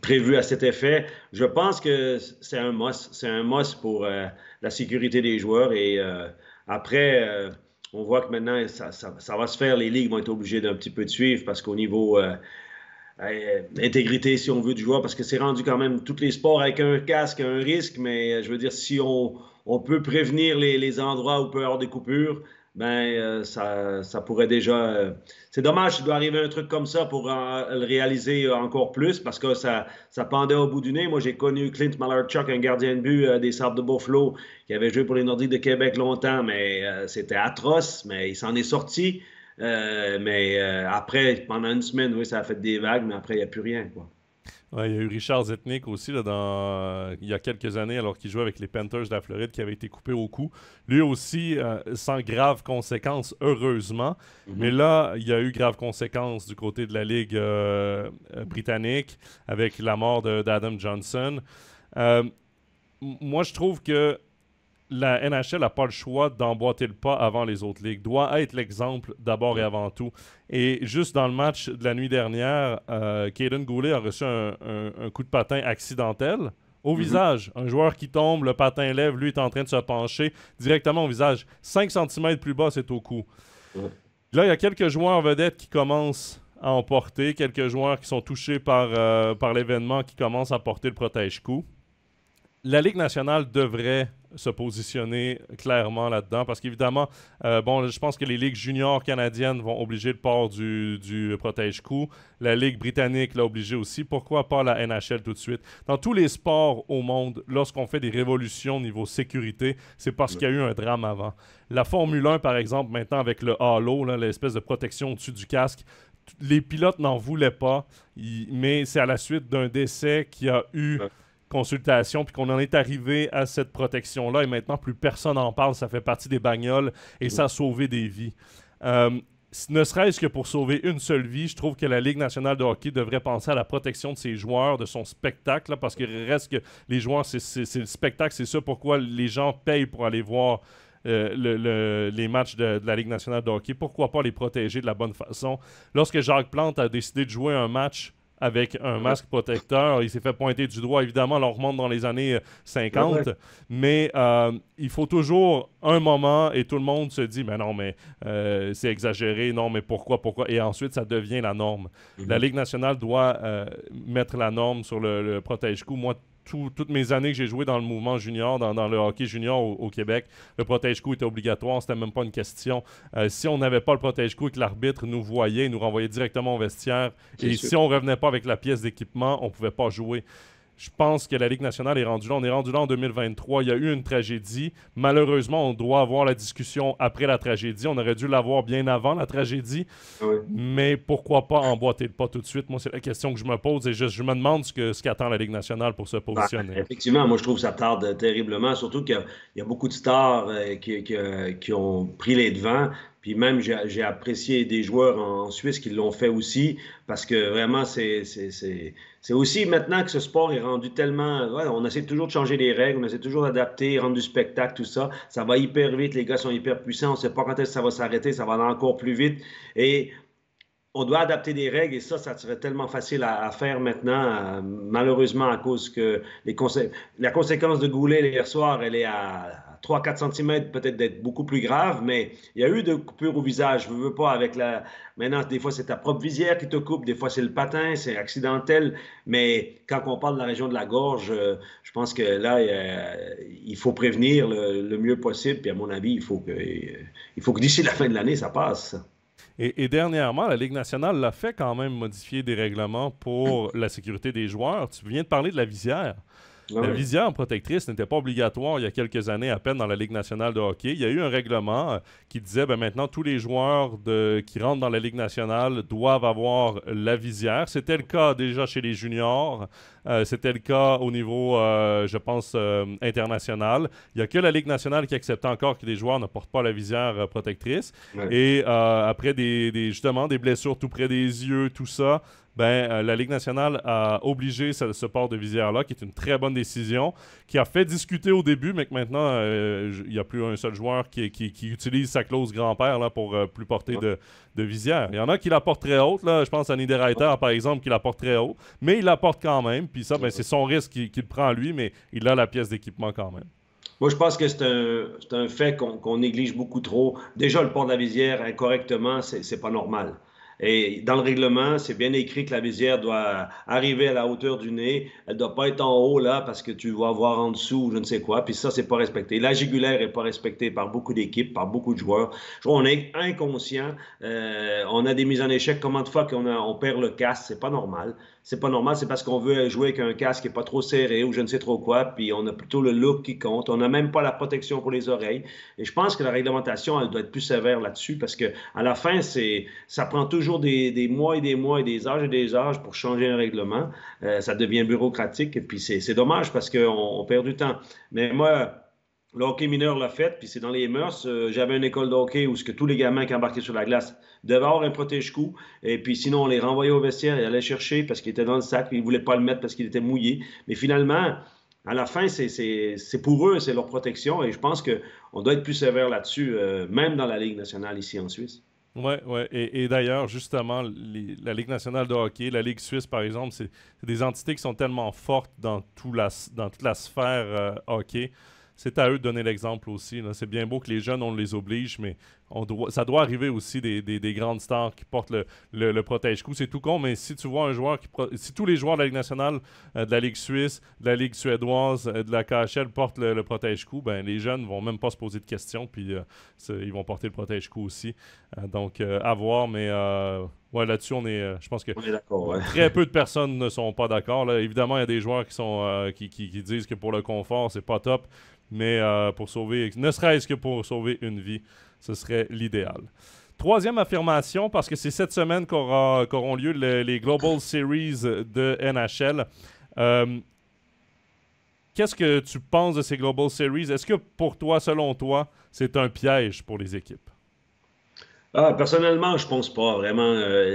Speaker 2: prévus à cet effet. Je pense que c'est un must. C'est un must pour la sécurité des joueurs. Et après, on voit que maintenant, ça va se faire. Les ligues vont être obligées d'un petit peu de suivre parce qu'au niveau intégrité, si on veut, du joueur, parce que c'est rendu quand même tous les sports avec un casque, un risque, mais je veux dire, si on peut prévenir les endroits où peut y avoir des coupures, ben ça pourrait déjà... c'est dommage qu'il doit arriver un truc comme ça pour le réaliser encore plus, parce que ça pendait au bout du nez. Moi, j'ai connu Clint Malarchuk, un gardien de but des Sables de Buffalo, qui avait joué pour les Nordiques de Québec longtemps, mais c'était atroce, mais il s'en est sorti. Mais après, pendant une semaine, oui, ça a fait des vagues, mais après, il n'y a plus rien, quoi.
Speaker 1: Ouais, il y a eu Richard Zetnik aussi là, il y a quelques années, alors qu'il jouait avec les Panthers de la Floride, qui avait été coupé au cou. Lui aussi, sans graves conséquences, heureusement. Mais là, il y a eu graves conséquences du côté de la Ligue britannique, avec la mort d'Adam Johnson. Moi, je trouve que la NHL n'a pas le choix d'emboîter le pas avant les autres ligues. Doit être l'exemple d'abord et avant tout. Et juste dans le match de la nuit dernière, Caden Goulet a reçu un coup de patin accidentel au visage. Un joueur qui tombe, le patin lève, lui est en train de se pencher directement au visage. 5 cm plus bas, c'est au cou. Là, il y a quelques joueurs vedettes qui commencent à en porter, quelques joueurs qui sont touchés par l'événement qui commencent à porter le protège-cou. La Ligue nationale devrait se positionner clairement là-dedans parce qu'évidemment, je pense que les ligues juniors canadiennes vont obliger le port du protège-cou. La Ligue britannique l'a obligé aussi. Pourquoi pas la NHL tout de suite? Dans tous les sports au monde, lorsqu'on fait des révolutions au niveau sécurité, c'est parce qu'il y a eu un drame avant. La Formule 1, par exemple, maintenant avec le halo, là, l'espèce de protection au-dessus du casque, les pilotes n'en voulaient pas, mais c'est à la suite d'un décès qui a eu... consultation, puis qu'on en est arrivé à cette protection-là, et maintenant, plus personne n'en parle, ça fait partie des bagnoles, et ça a sauvé des vies. Ne serait-ce que pour sauver une seule vie, je trouve que la Ligue nationale de hockey devrait penser à la protection de ses joueurs, de son spectacle, là, parce qu'il reste que les joueurs, c'est le spectacle, c'est ça pourquoi les gens payent pour aller voir les matchs de la Ligue nationale de hockey. Pourquoi pas les protéger de la bonne façon? Lorsque Jacques Plante a décidé de jouer un match avec un masque protecteur, il s'est fait pointer du doigt. Évidemment, là, on remonte dans les années 50, mais il faut toujours un moment et tout le monde se dit « Mais non, mais c'est exagéré, non, mais pourquoi? » Et ensuite, ça devient la norme. La Ligue nationale doit mettre la norme sur le protège-cou. Moi, toutes mes années que j'ai joué dans le mouvement junior, dans le hockey junior au Québec, le protège-cou était obligatoire, c'était même pas une question. Si on n'avait pas le protège-cou et que l'arbitre nous voyait, il nous renvoyait directement au vestiaire. Et si on revenait pas avec la pièce d'équipement, on pouvait pas jouer. Je pense que la Ligue nationale est rendue là. On est rendu là en 2023. Il y a eu une tragédie. Malheureusement, on doit avoir la discussion après la tragédie. On aurait dû l'avoir bien avant la tragédie.
Speaker 2: Oui.
Speaker 1: Mais pourquoi pas emboîter le pas tout de suite? Moi, c'est la question que je me pose et je me demande ce qu'attend la Ligue nationale pour se positionner.
Speaker 2: Effectivement, moi, je trouve que ça tarde terriblement, surtout qu'il y a beaucoup de stars qui ont pris les devants. Puis même, j'ai apprécié des joueurs en Suisse qui l'ont fait aussi, parce que vraiment, c'est aussi maintenant que ce sport est rendu tellement... Ouais, on essaie toujours de changer les règles, on essaie toujours d'adapter, rendre du spectacle, tout ça. Ça va hyper vite, les gars sont hyper puissants, on ne sait pas quand est-ce que ça va s'arrêter, ça va aller encore plus vite. Et on doit adapter des règles et ça serait tellement facile à faire maintenant, malheureusement, à cause que la conséquence de Goulet hier soir, elle est à 3-4 cm peut-être d'être beaucoup plus grave, mais il y a eu de coupures au visage. Je ne veux pas avec la... Maintenant, des fois, c'est ta propre visière qui te coupe, des fois, c'est le patin, c'est accidentel, mais quand on parle de la région de la gorge, je pense que là, il faut prévenir le mieux possible, puis à mon avis, il faut que d'ici la fin de l'année, ça passe.
Speaker 1: Et dernièrement, la Ligue nationale l'a fait quand même modifier des règlements pour la sécurité des joueurs. Tu viens de parler de la visière. La visière protectrice n'était pas obligatoire il y a quelques années à peine dans la Ligue nationale de hockey. Il y a eu un règlement qui disait maintenant tous les joueurs qui rentrent dans la Ligue nationale doivent avoir la visière. C'était le cas déjà chez les juniors. C'était le cas au niveau, je pense, international. Il n'y a que la Ligue nationale qui accepte encore que les joueurs ne portent pas la visière protectrice. Ouais. Et après justement des blessures tout près des yeux, tout ça, la Ligue nationale a obligé ce port de visière-là, qui est une très bonne décision, qui a fait discuter au début, mais que maintenant, il n'y a plus un seul joueur qui utilise sa clause grand-père là, pour plus porter de visière. Il y en a qui la portent très haute, là, je pense à Niederreiter, par exemple, qui la porte très haut, mais il la porte quand même, puis ça, c'est son risque qu'il prend lui, mais il a la pièce d'équipement quand même.
Speaker 2: Moi, je pense que c'est un fait qu'on néglige beaucoup trop. Déjà, le port de la visière incorrectement, c'est pas normal. Et dans le règlement, c'est bien écrit que la visière doit arriver à la hauteur du nez. Elle ne doit pas être en haut, là, parce que tu vas voir en dessous, je ne sais quoi. Puis ça, c'est pas respecté. La jugulaire n'est pas respectée par beaucoup d'équipes, par beaucoup de joueurs. Je crois qu'on est inconscient. On a des mises en échec. Comment de fois qu'on perd le casque? C'est pas normal. C'est pas normal. C'est parce qu'on veut jouer avec un casque qui n'est pas trop serré ou je ne sais trop quoi. Puis on a plutôt le look qui compte. On n'a même pas la protection pour les oreilles. Et je pense que la réglementation, elle doit être plus sévère là-dessus parce que à la fin, ça prend toujours des mois et des mois et des âges pour changer un règlement. Ça devient bureaucratique et puis c'est dommage parce qu'on perd du temps. Mais moi, le hockey mineur l'a fait, puis c'est dans les mœurs. J'avais une école de hockey où tous les gamins qui embarquaient sur la glace devaient avoir un protège-cou. Et puis sinon, on les renvoyait au vestiaire et allaient chercher parce qu'il était dans le sac. Ils ne voulaient pas le mettre parce qu'il était mouillé. Mais finalement, à la fin, c'est pour eux, c'est leur protection. Et je pense qu'on doit être plus sévère là-dessus, même dans la Ligue nationale ici en Suisse.
Speaker 1: Oui. Et d'ailleurs, justement, la Ligue nationale de hockey, la Ligue suisse, par exemple, c'est des entités qui sont tellement fortes dans toute la sphère hockey. C'est à eux de donner l'exemple aussi. C'est bien beau que les jeunes, on les oblige, mais ça doit arriver aussi des grandes stars qui portent le protège-cou. C'est tout con, mais si tu vois un joueur si tous les joueurs de la Ligue nationale, de la Ligue suisse, de la Ligue suédoise, de la KHL portent le protège-cou, les jeunes vont même pas se poser de questions, puis ils vont porter le protège-cou aussi. Donc, à voir, mais... Ouais, là-dessus, je pense que très peu de personnes ne sont pas d'accord. Là. Évidemment, il y a des joueurs qui disent que pour le confort, c'est pas top, mais pour sauver, ne serait-ce que pour sauver une vie, ce serait l'idéal. Troisième affirmation, parce que c'est cette semaine qu'auront lieu les Global Series de NHL. Qu'est-ce que tu penses de ces Global Series? Est-ce que pour toi, selon toi, c'est un piège pour les équipes?
Speaker 2: Personnellement, je pense pas vraiment.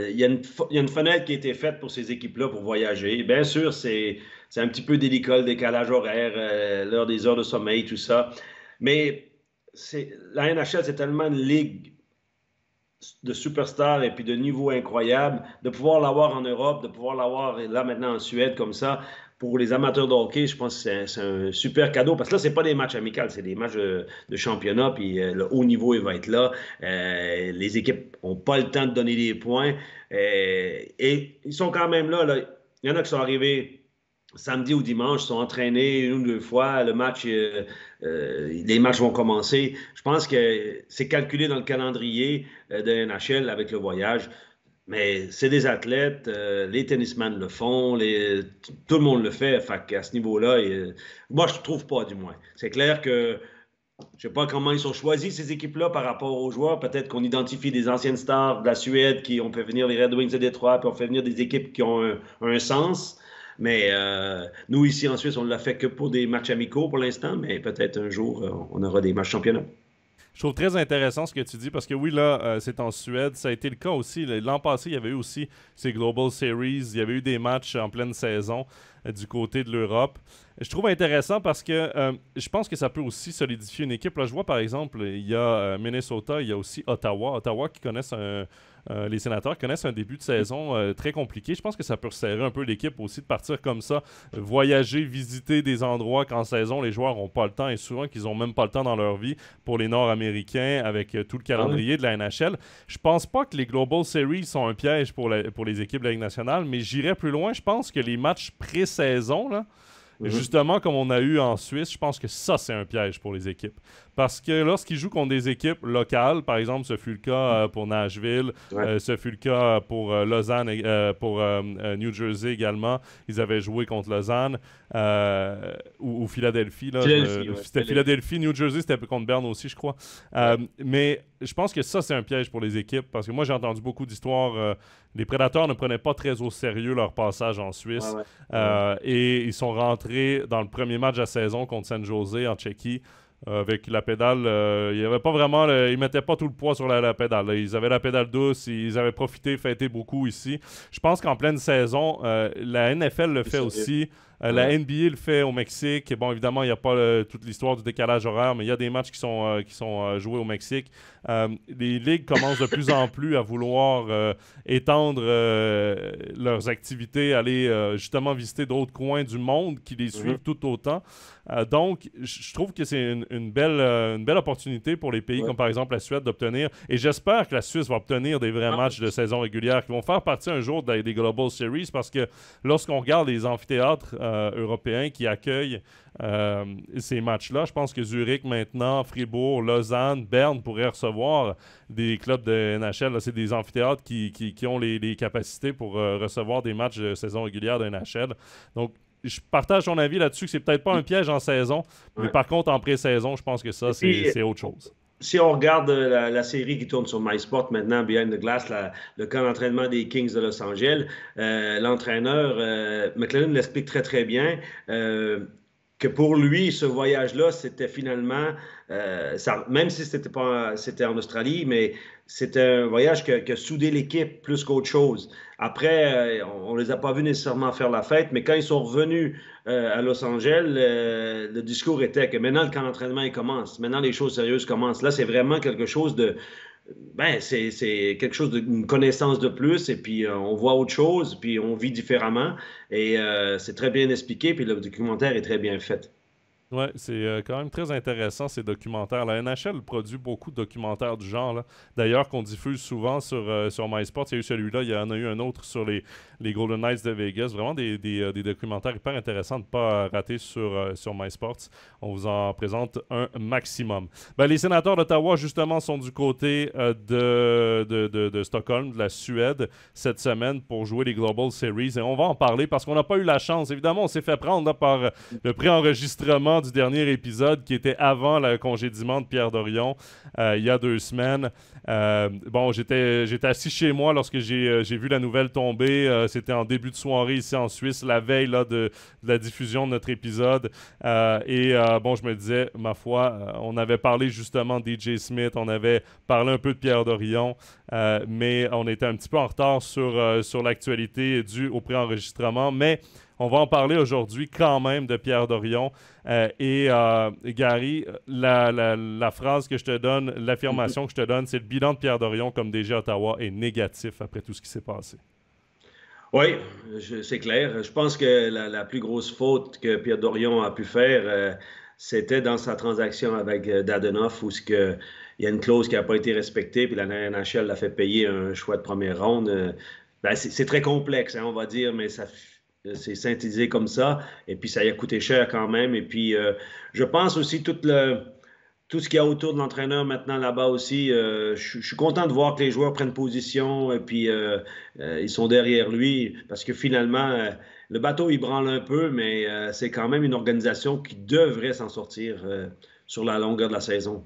Speaker 2: Il y a une fenêtre qui a été faite pour ces équipes-là pour voyager. Bien sûr, c'est un petit peu délicat, le décalage horaire, l'heure des heures de sommeil, tout ça. Mais la NHL, c'est tellement une ligue de superstars et puis de niveau incroyable. De pouvoir l'avoir en Europe, de pouvoir l'avoir là maintenant en Suède comme ça, pour les amateurs de hockey, je pense que c'est un super cadeau. Parce que là, ce n'est pas des matchs amicaux, c'est des matchs de championnat. Puis le haut niveau, il va être là. Les équipes n'ont pas le temps de donner des points. Et ils sont quand même là. Il y en a qui sont arrivés samedi ou dimanche, ils sont entraînés une ou deux fois. Les matchs vont commencer. Je pense que c'est calculé dans le calendrier de NHL avec le voyage. Mais c'est des athlètes, les tennisman le font, tout le monde le fait. Fait qu'à ce niveau-là, moi, je ne trouve pas, du moins. C'est clair que je ne sais pas comment ils sont choisis, ces équipes-là, par rapport aux joueurs. Peut-être qu'on identifie des anciennes stars de la Suède on fait venir les Red Wings de Détroit, puis on fait venir des équipes qui ont un sens. Mais nous, ici en Suisse, on ne l'a fait que pour des matchs amicaux pour l'instant, mais peut-être un jour, on aura des matchs championnats.
Speaker 1: Je trouve très intéressant ce que tu dis parce que oui, là, c'est en Suède. Ça a été le cas aussi. L'an passé, il y avait eu aussi ces Global Series. Il y avait eu des matchs en pleine saison du côté de l'Europe. Je trouve intéressant parce que je pense que ça peut aussi solidifier une équipe. Là, je vois par exemple, il y a Minnesota, il y a aussi Ottawa. Ottawa qui connaissent les Sénateurs connaissent un début de saison très compliqué. Je pense que ça peut resserrer un peu l'équipe aussi de partir comme ça, voyager, visiter des endroits qu'en saison les joueurs n'ont pas le temps et souvent qu'ils n'ont même pas le temps dans leur vie pour les Nord-Américains avec tout le calendrier de la NHL. Je pense pas que les Global Series sont un piège pour les équipes de la Ligue nationale, mais j'irais plus loin. Je pense que les matchs pré-saison, là, justement, comme on a eu en Suisse, je pense que ça, c'est un piège pour les équipes. Parce que lorsqu'ils jouent contre des équipes locales, par exemple, ce fut le cas pour Nashville, ce fut le cas pour Lausanne, pour New Jersey également. Ils avaient joué contre Lausanne ou Philadelphie. Là, c'était Philadelphie, New Jersey, c'était contre Berne aussi, je crois. Mais je pense que ça, c'est un piège pour les équipes. Parce que moi, j'ai entendu beaucoup d'histoires. Les Prédateurs ne prenaient pas très au sérieux leur passage en Suisse. Et ils sont rentrés dans le premier match de la saison contre San Jose en Tchéquie. Avec la pédale, il y avait pas vraiment, ils mettaient pas tout le poids sur la pédale. Là. Ils avaient la pédale douce, ils avaient profité, fêté beaucoup ici. Je pense qu'en pleine saison, la NFL le fait aussi. La NBA le fait au Mexique. Bon, évidemment, il n'y a pas toute l'histoire du décalage horaire, mais il y a des matchs qui sont joués au Mexique. Les ligues commencent de plus en plus à vouloir étendre leurs activités, aller justement visiter d'autres coins du monde qui les suivent tout autant. Donc, je trouve que c'est une belle opportunité pour les pays comme par exemple la Suède d'obtenir, et j'espère que la Suisse va obtenir des vrais matchs de saison régulière qui vont faire partie un jour des Global Series, parce que lorsqu'on regarde les amphithéâtres européens qui accueillent ces matchs-là, je pense que Zurich maintenant, Fribourg, Lausanne, Berne pourraient recevoir des clubs de NHL. Là, c'est des amphithéâtres qui ont les capacités pour recevoir des matchs de saison régulière de NHL. Donc, je partage ton avis là-dessus que c'est peut-être pas un piège en saison, mais par contre, en pré-saison, je pense que ça, c'est autre chose.
Speaker 2: Si on regarde la série qui tourne sur MySport maintenant, Behind the Glass, le camp d'entraînement des Kings de Los Angeles, l'entraîneur McLennan l'explique très, très bien. Que pour lui, ce voyage-là, c'était finalement, même si c'était en Australie, mais c'était un voyage qui a soudé l'équipe plus qu'autre chose. Après, on ne les a pas vus nécessairement faire la fête, mais quand ils sont revenus à Los Angeles, le discours était que maintenant, le camp d'entraînement, il commence. Maintenant, les choses sérieuses commencent. Là, c'est vraiment quelque chose de... c'est quelque chose d'une connaissance de plus, et puis on voit autre chose, puis on vit différemment, et c'est très bien expliqué, puis le documentaire est très bien fait.
Speaker 1: Oui, c'est quand même très intéressant ces documentaires. La NHL produit beaucoup de documentaires du genre. D'ailleurs, qu'on diffuse souvent sur MySports. Il y a eu celui-là, il y en a eu un autre sur les Golden Knights de Vegas. Vraiment des documentaires hyper intéressants de ne pas rater sur MySports. On vous en présente un maximum. Les Sénateurs d'Ottawa, justement, sont du côté de Stockholm, de la Suède, cette semaine pour jouer les Global Series. Et on va en parler parce qu'on n'a pas eu la chance. Évidemment, on s'est fait prendre par le préenregistrement du dernier épisode qui était avant le congédiement de Pierre Dorion il y a 2 semaines. J'étais assis chez moi lorsque j'ai vu la nouvelle tomber. C'était en début de soirée ici en Suisse, la veille de la diffusion de notre épisode. Je me disais, ma foi, on avait parlé justement de DJ Smith, on avait parlé un peu de Pierre Dorion, mais on était un petit peu en retard sur l'actualité due au préenregistrement. Mais on va en parler aujourd'hui quand même de Pierre Dorion. Gary, la phrase que je te donne, l'affirmation que je te donne, c'est le bilan de Pierre Dorion comme DG Ottawa est négatif après tout ce qui s'est passé.
Speaker 2: Oui, c'est clair. Je pense que la plus grosse faute que Pierre Dorion a pu faire, c'était dans sa transaction avec Dadonov, où il y a une clause qui n'a pas été respectée, puis la NHL l'a fait payer un choix de première ronde. C'est très complexe, on va dire, mais c'est synthétisé comme ça. Et puis, ça y a coûté cher quand même. Et puis, je pense aussi tout ce qu'il y a autour de l'entraîneur maintenant là-bas aussi. Je suis content de voir que les joueurs prennent position et puis ils sont derrière lui parce que finalement, le bateau, il branle un peu, mais c'est quand même une organisation qui devrait s'en sortir sur la longueur de la saison.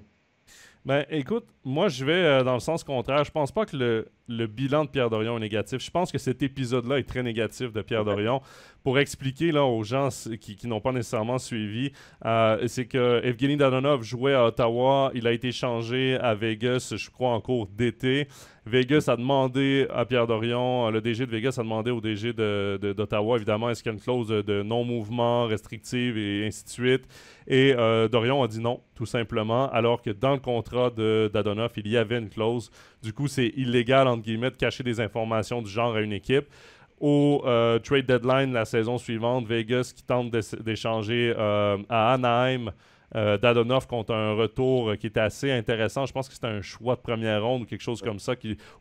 Speaker 1: Ben, écoute, moi, je vais dans le sens contraire. Je pense pas que le bilan de Pierre Dorion est négatif. Je pense que cet épisode-là est très négatif de Pierre Dorion. Pour expliquer là, aux gens qui n'ont pas nécessairement suivi, c'est que Evgeny Dadonov jouait à Ottawa. Il a été changé à Vegas, je crois, en cours d'été. Vegas a demandé à Pierre Dorion, le DG de Vegas a demandé au DG d'Ottawa, évidemment, est-ce qu'il y a une clause de non-mouvement restrictive et ainsi de suite. Et Dorion a dit non, tout simplement, alors que dans le contrat de Dadonov, il y avait une clause. Du coup, c'est illégal, entre guillemets, de cacher des informations du genre à une équipe. Au trade deadline la saison suivante, Vegas qui tente d'échanger à Anaheim Dadonov contre un retour qui était assez intéressant. Je pense que c'était un choix de première ronde ou quelque chose comme ça,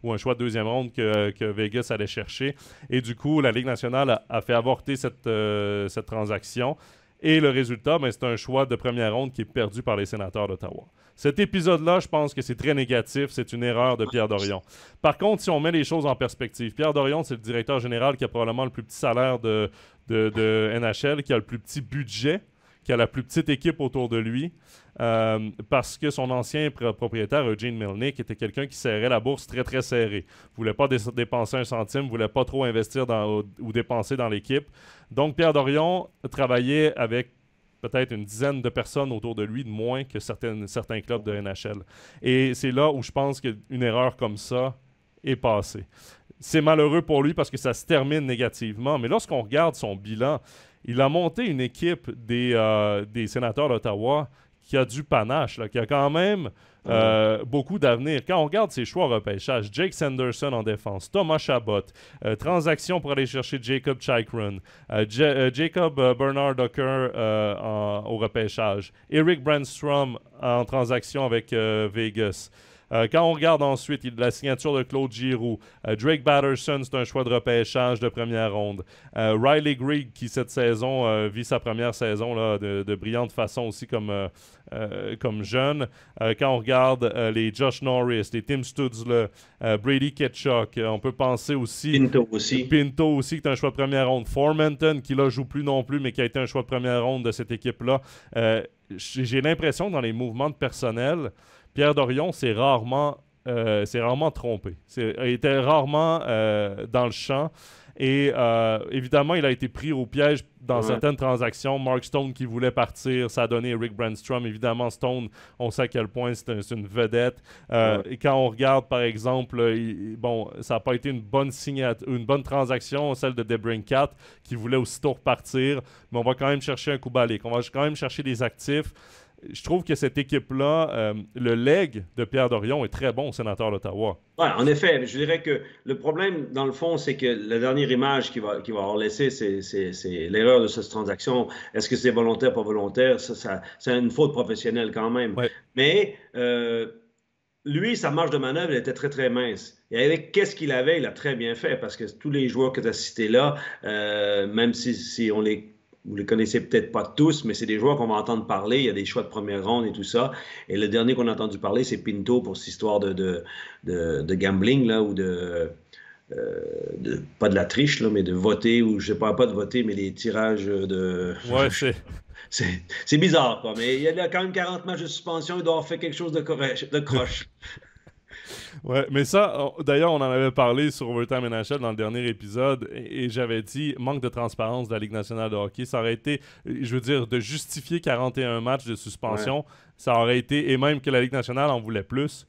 Speaker 1: ou un choix de deuxième ronde que Vegas allait chercher. Et du coup, la Ligue nationale a fait avorter cette transaction. Et le résultat, ben, c'est un choix de première ronde qui est perdu par les sénateurs d'Ottawa. Cet épisode-là, je pense que c'est très négatif. C'est une erreur de Pierre Dorion. Par contre, si on met les choses en perspective, Pierre Dorion, c'est le directeur général qui a probablement le plus petit salaire de NHL, qui a le plus petit budget, qui a la plus petite équipe autour de lui, parce que son ancien propriétaire, Eugene Melnyk, était quelqu'un qui serrait la bourse très, très serrée. Ne voulait pas dépenser un centime, ne voulait pas trop investir ou dépenser dans l'équipe. Donc, Pierre Dorion travaillait avec peut-être une dizaine de personnes autour de lui, de moins que certains clubs de NHL. Et c'est là où je pense qu'une erreur comme ça est passée. C'est malheureux pour lui parce que ça se termine négativement, mais lorsqu'on regarde son bilan, il a monté une équipe des sénateurs d'Ottawa qui a du panache, là, qui a quand même beaucoup d'avenir. Quand on regarde ses choix au repêchage, Jake Sanderson en défense, Thomas Chabot, transaction pour aller chercher Jacob Chychrun, Jacob Bernard Docker au repêchage, Eric Brandstrom en transaction avec Vegas. Quand on regarde ensuite la signature de Claude Giroux, Drake Batterson, c'est un choix de repêchage de première ronde. Riley Greig, qui cette saison vit sa première saison là, de brillante façon aussi comme jeune. Quand on regarde les Josh Norris, les Tim Stutzle, Brady Ketchuk, on peut penser aussi... Pinto aussi, qui est un choix de première ronde. Formanton, qui là joue plus non plus, mais qui a été un choix de première ronde de cette équipe-là. J'ai l'impression que dans les mouvements de personnel, Pierre Dorion s'est rarement trompé. Il était rarement dans le champ. Et évidemment, il a été pris au piège dans certaines transactions. Mark Stone qui voulait partir, ça a donné Eric Brandstrom. Évidemment, Stone, on sait à quel point c'est une vedette. Et quand on regarde, par exemple, ça n'a pas été une bonne transaction, celle de DeBrincat, qui voulait aussitôt repartir. Mais on va quand même chercher un coup balique. On va quand même chercher des actifs. Je trouve que cette équipe-là, le leg de Pierre Dorion est très bon au sénateur d'Ottawa.
Speaker 2: Oui, en effet. Je dirais que le problème, dans le fond, c'est que la dernière image qu'il va avoir laissée, c'est l'erreur de cette transaction. Est-ce que c'est volontaire, pas volontaire? C'est une faute professionnelle quand même.
Speaker 1: Ouais.
Speaker 2: Mais lui, sa marge de manœuvre, elle était très, très mince. Et avec qu'est-ce qu'il avait, il a très bien fait parce que tous les joueurs que tu as cités là, même si vous les connaissez peut-être pas tous, mais c'est des joueurs qu'on va entendre parler. Il y a des choix de première ronde et tout ça. Et le dernier qu'on a entendu parler, c'est Pinto pour cette histoire de gambling, là, ou pas de la triche, là, mais de voter, ou je sais pas de voter, mais les tirages de...
Speaker 1: Ouais,
Speaker 2: c'est bizarre, quoi. Mais il y a quand même 40 matchs de suspension. Il doit avoir fait quelque chose de croche.
Speaker 1: Ouais, mais ça, d'ailleurs, on en avait parlé sur Overtime NHL dans le dernier épisode et j'avais dit manque de transparence de la Ligue nationale de hockey. Ça aurait été, je veux dire, de justifier 41 matchs de suspension, ça aurait été, et même que la Ligue nationale en voulait plus.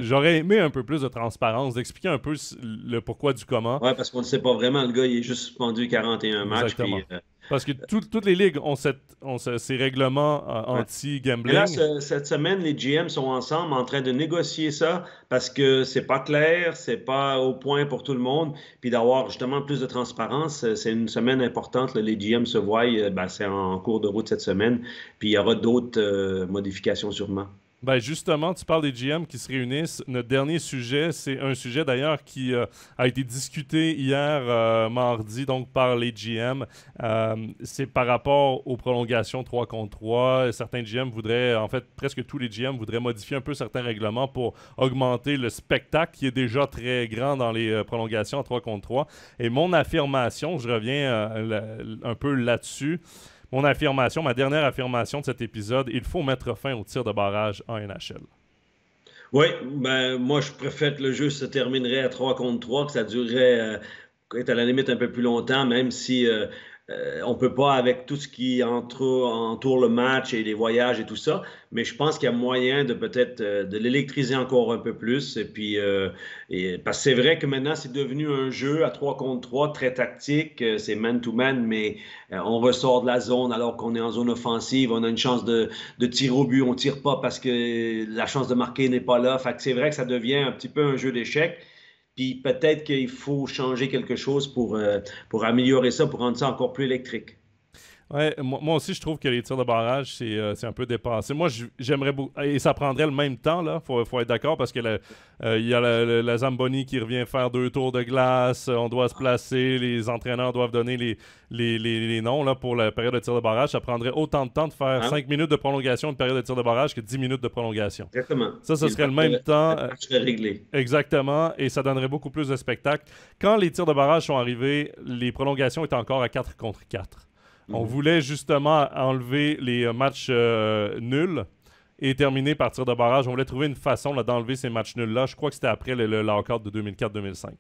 Speaker 1: J'aurais aimé un peu plus de transparence, d'expliquer un peu le pourquoi du comment.
Speaker 2: Oui, parce qu'on ne sait pas vraiment. Le gars, il est juste suspendu 41 matchs.
Speaker 1: Exactement. Puis, parce que toutes les ligues ont ces règlements anti-gambling.
Speaker 2: Mais là, cette semaine, les GM sont ensemble en train de négocier ça parce que c'est pas clair, c'est pas au point pour tout le monde. Puis d'avoir justement plus de transparence, c'est une semaine importante. Là, les GM se voient, c'est en cours de route cette semaine. Puis il y aura d'autres modifications sûrement.
Speaker 1: Ben justement, tu parles des GM qui se réunissent. Notre dernier sujet, c'est un sujet d'ailleurs qui a été discuté hier mardi donc par les GM. C'est par rapport aux prolongations 3 contre 3. Certains GM voudraient, en fait presque tous les GM voudraient modifier un peu certains règlements pour augmenter le spectacle qui est déjà très grand dans les prolongations à 3 contre 3. Et mon affirmation, je reviens un peu là-dessus. Mon affirmation, ma dernière affirmation de cet épisode, il faut mettre fin au tir de barrage en NHL.
Speaker 2: Oui, ben, moi, je préfère que le jeu se terminerait à 3 contre 3, que ça durerait, être à la limite un peu plus longtemps, même si on peut pas avec tout ce qui entoure le match et les voyages et tout ça. Mais je pense qu'il y a moyen de peut-être de l'électriser encore un peu plus. Et puis, parce que c'est vrai que maintenant, c'est devenu un jeu à 3 contre 3 très tactique. C'est man-to-man, mais on ressort de la zone alors qu'on est en zone offensive. On a une chance de tir au but. On tire pas parce que la chance de marquer n'est pas là. Fait que c'est vrai que ça devient un petit peu un jeu d'échecs. Puis peut-être qu'il faut changer quelque chose pour améliorer ça, pour rendre ça encore plus électrique.
Speaker 1: Ouais, moi aussi, je trouve que les tirs de barrage, c'est un peu dépassé. Moi, j'aimerais beaucoup. Et ça prendrait le même temps, là. Faut être d'accord, parce que il y a la Zamboni qui revient faire 2 tours de glace. On doit se placer. Les entraîneurs doivent donner les noms là, pour la période de tir de barrage. Ça prendrait autant de temps de faire 5 minutes de prolongation de période de tir de barrage que 10 minutes de prolongation.
Speaker 2: Exactement.
Speaker 1: Ça serait le même temps.
Speaker 2: Le match serait réglé.
Speaker 1: Exactement. Et ça donnerait beaucoup plus de spectacle. Quand les tirs de barrage sont arrivés, les prolongations étaient encore à 4 contre 4. On voulait justement enlever les matchs nuls et terminer par tir de barrage. On voulait trouver une façon d'enlever ces matchs nuls-là. Je crois que c'était après le lockout de 2004-2005.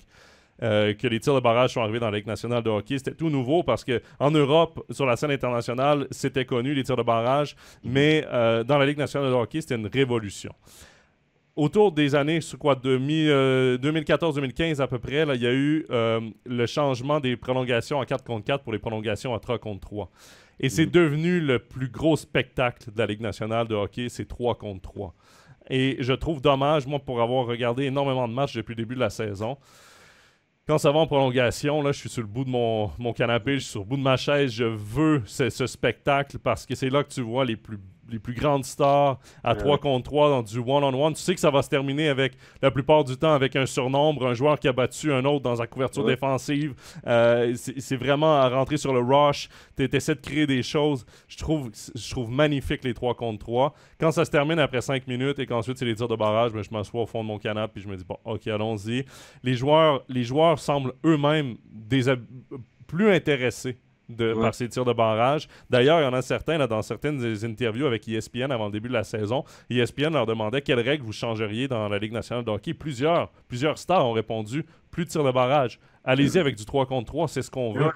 Speaker 1: Que les tirs de barrage sont arrivés dans la Ligue nationale de hockey. C'était tout nouveau parce qu'en Europe, sur la scène internationale, c'était connu, les tirs de barrage. Mais dans la Ligue nationale de hockey, c'était une révolution. Autour des années, 2014-2015 à peu près, là, il y a eu le changement des prolongations en 4 contre 4 pour les prolongations en 3 contre 3. Et c'est devenu le plus gros spectacle de la Ligue nationale de hockey, c'est 3 contre 3. Et je trouve dommage, moi, pour avoir regardé énormément de matchs depuis le début de la saison, quand ça va en prolongation, là, je suis sur le bout de mon canapé, je suis sur le bout de ma chaise, je veux ce spectacle parce que c'est là que tu vois les plus grandes stars à 3 contre 3 dans du one-on-one. Tu sais que ça va se terminer avec, la plupart du temps, avec un surnombre, un joueur qui a battu un autre dans sa couverture défensive. C'est vraiment à rentrer sur le rush. Tu essaies de créer des choses. Je trouve magnifique les 3 contre 3. Quand ça se termine après 5 minutes et qu'ensuite c'est les tirs de barrage, ben, je m'assois au fond de mon canapé et je me dis, bon, OK, allons-y. Les joueurs semblent eux-mêmes plus intéressés par ces tirs de barrage. D'ailleurs, il y en a certains, là, dans certaines des interviews avec ESPN avant le début de la saison, ESPN leur demandait quelles règles vous changeriez dans la Ligue nationale de hockey. Plusieurs stars ont répondu, plus de tirs de barrage. Allez-y avec du 3 contre 3, c'est ce qu'on veut.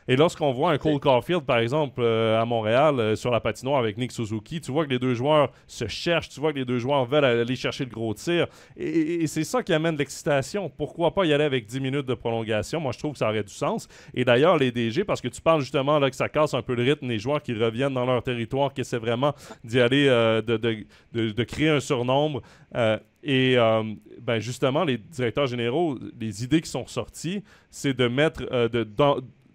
Speaker 1: Et lorsqu'on voit un Cole Caulfield, par exemple, à Montréal, sur la patinoire avec Nick Suzuki, tu vois que les deux joueurs se cherchent, tu vois que les deux joueurs veulent aller chercher le gros tir. Et c'est ça qui amène l'excitation. Pourquoi pas y aller avec 10 minutes de prolongation? Moi, je trouve que ça aurait du sens. Et d'ailleurs, les DG, parce que tu parles justement là, que ça casse un peu le rythme, les joueurs qui reviennent dans leur territoire, qui essaient vraiment d'y aller, de créer un surnombre. Ben justement, les directeurs généraux, les idées qui sont ressorties, c'est de mettre...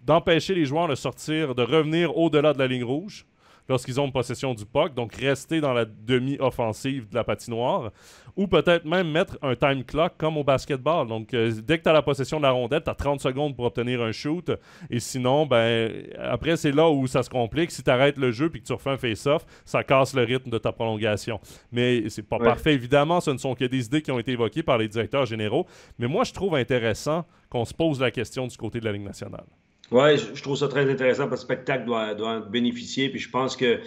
Speaker 1: d'empêcher les joueurs de sortir, de revenir au-delà de la ligne rouge lorsqu'ils ont possession du puck, donc rester dans la demi-offensive de la patinoire, ou peut-être même mettre un time clock comme au basketball. Donc, dès que tu as la possession de la rondelle, tu as 30 secondes pour obtenir un shoot, et sinon, ben après, c'est là où ça se complique. Si tu arrêtes le jeu et que tu refais un face-off, ça casse le rythme de ta prolongation. Mais c'est pas parfait, évidemment, ce ne sont que des idées qui ont été évoquées par les directeurs généraux, mais moi, je trouve intéressant qu'on se pose la question du côté de la Ligue nationale.
Speaker 2: Oui, je trouve ça très intéressant parce que le spectacle doit en bénéficier. Puis je pense que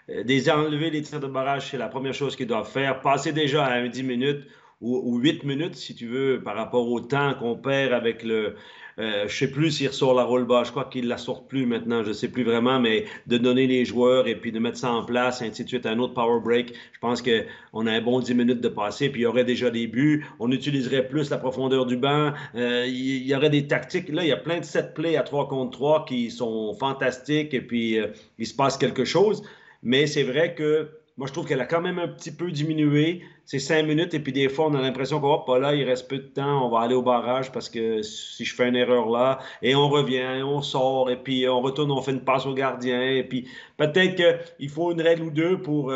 Speaker 2: enlever les tirs de barrage, c'est la première chose qu'ils doivent faire. Passer déjà à 10 minutes ou 8 minutes, si tu veux, par rapport au temps qu'on perd avec le... je ne sais plus s'il ressort la roll-ball. Je crois qu'il ne la sort plus maintenant. Je ne sais plus vraiment, mais de donner les joueurs et puis de mettre ça en place, ainsi de suite, un autre power break. Je pense qu'on a un bon 10 minutes de passer, puis il y aurait déjà des buts. On utiliserait plus la profondeur du banc. Il y aurait des tactiques. Là, il y a plein de set plays à 3 contre 3 qui sont fantastiques et puis il se passe quelque chose. Mais c'est vrai que moi, je trouve qu'elle a quand même un petit peu diminué. C'est 5 minutes et puis des fois, on a l'impression qu'on va pas là, il reste peu de temps, on va aller au barrage parce que si je fais une erreur là, et on revient, on sort, et puis on retourne, on fait une passe au gardien, et puis peut-être qu'il faut une règle ou deux pour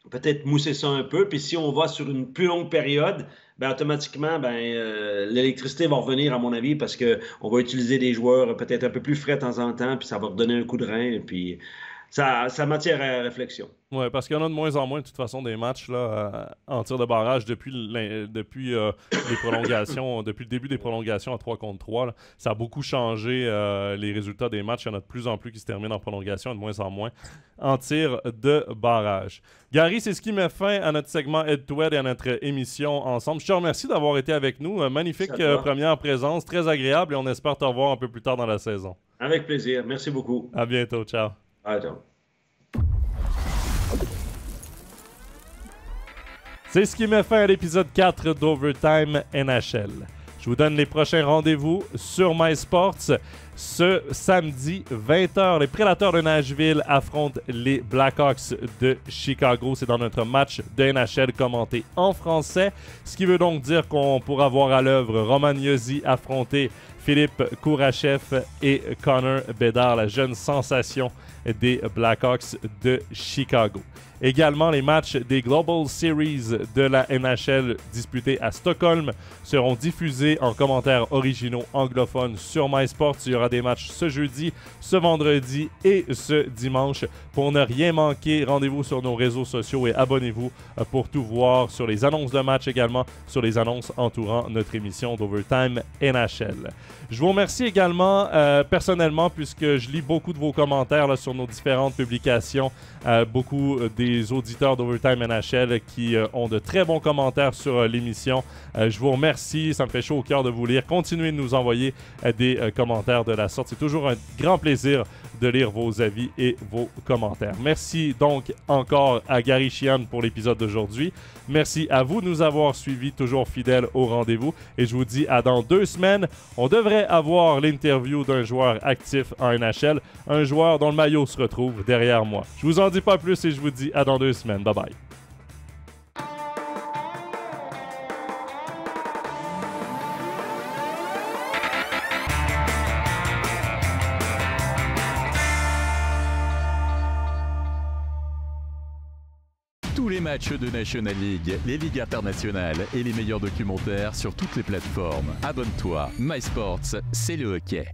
Speaker 2: peut-être mousser ça un peu. Puis si on va sur une plus longue période, ben automatiquement, l'électricité va revenir, à mon avis, parce qu'on va utiliser des joueurs peut-être un peu plus frais de temps en temps, puis ça va redonner un coup de rein. Puis ça m'attire à réflexion.
Speaker 1: Oui, parce qu'il y en a de moins en moins, de toute façon, des matchs là, en tir de barrage depuis les prolongations, depuis le début des prolongations à 3 contre 3. Là. Ça a beaucoup changé les résultats des matchs. Il y en a de plus en plus qui se terminent en prolongation et de moins en moins en tir de barrage. Gary, c'est ce qui met fin à notre segment Head-to-Head et à notre émission ensemble. Je te remercie d'avoir été avec nous. Magnifique première présence, très agréable et on espère te revoir un peu plus tard dans la saison.
Speaker 2: Avec plaisir. Merci beaucoup.
Speaker 1: À bientôt. Ciao.
Speaker 2: Ciao.
Speaker 1: C'est ce qui met fin à l'épisode 4 d'Overtime NHL. Je vous donne les prochains rendez-vous sur MySports. Ce samedi, 20h, les Prédateurs de Nashville affrontent les Blackhawks de Chicago. C'est dans notre match de NHL commenté en français. Ce qui veut donc dire qu'on pourra voir à l'œuvre Roman Josi affronter Philippe Kourachev et Connor Bedard, la jeune sensation des Blackhawks de Chicago. Également, les matchs des Global Series de la NHL disputés à Stockholm seront diffusés en commentaires originaux anglophones sur MySports. Il y aura des matchs ce jeudi, ce vendredi et ce dimanche. Pour ne rien manquer, rendez-vous sur nos réseaux sociaux et abonnez-vous pour tout voir sur les annonces de matchs également, sur les annonces entourant notre émission d'Overtime NHL. Je vous remercie également personnellement puisque je lis beaucoup de vos commentaires là, sur nos différentes publications. Beaucoup des auditeurs d'Overtime NHL qui ont de très bons commentaires sur l'émission. Je vous remercie, ça me fait chaud au cœur de vous lire. Continuez de nous envoyer des commentaires de la sorte. C'est toujours un grand plaisir de lire vos avis et vos commentaires. Merci donc encore à Gary Sheehan pour l'épisode d'aujourd'hui. Merci à vous de nous avoir suivis, toujours fidèles au rendez-vous. Et je vous dis à dans 2 semaines. On devrait avoir l'interview d'un joueur actif en NHL, un joueur dont le maillot se retrouve derrière moi. Je vous en dis pas plus et je vous dis à dans 2 semaines. Bye bye.
Speaker 3: Tous les matchs de National League, les ligues internationales et les meilleurs documentaires sur toutes les plateformes. Abonne-toi. MySports, c'est le hockey.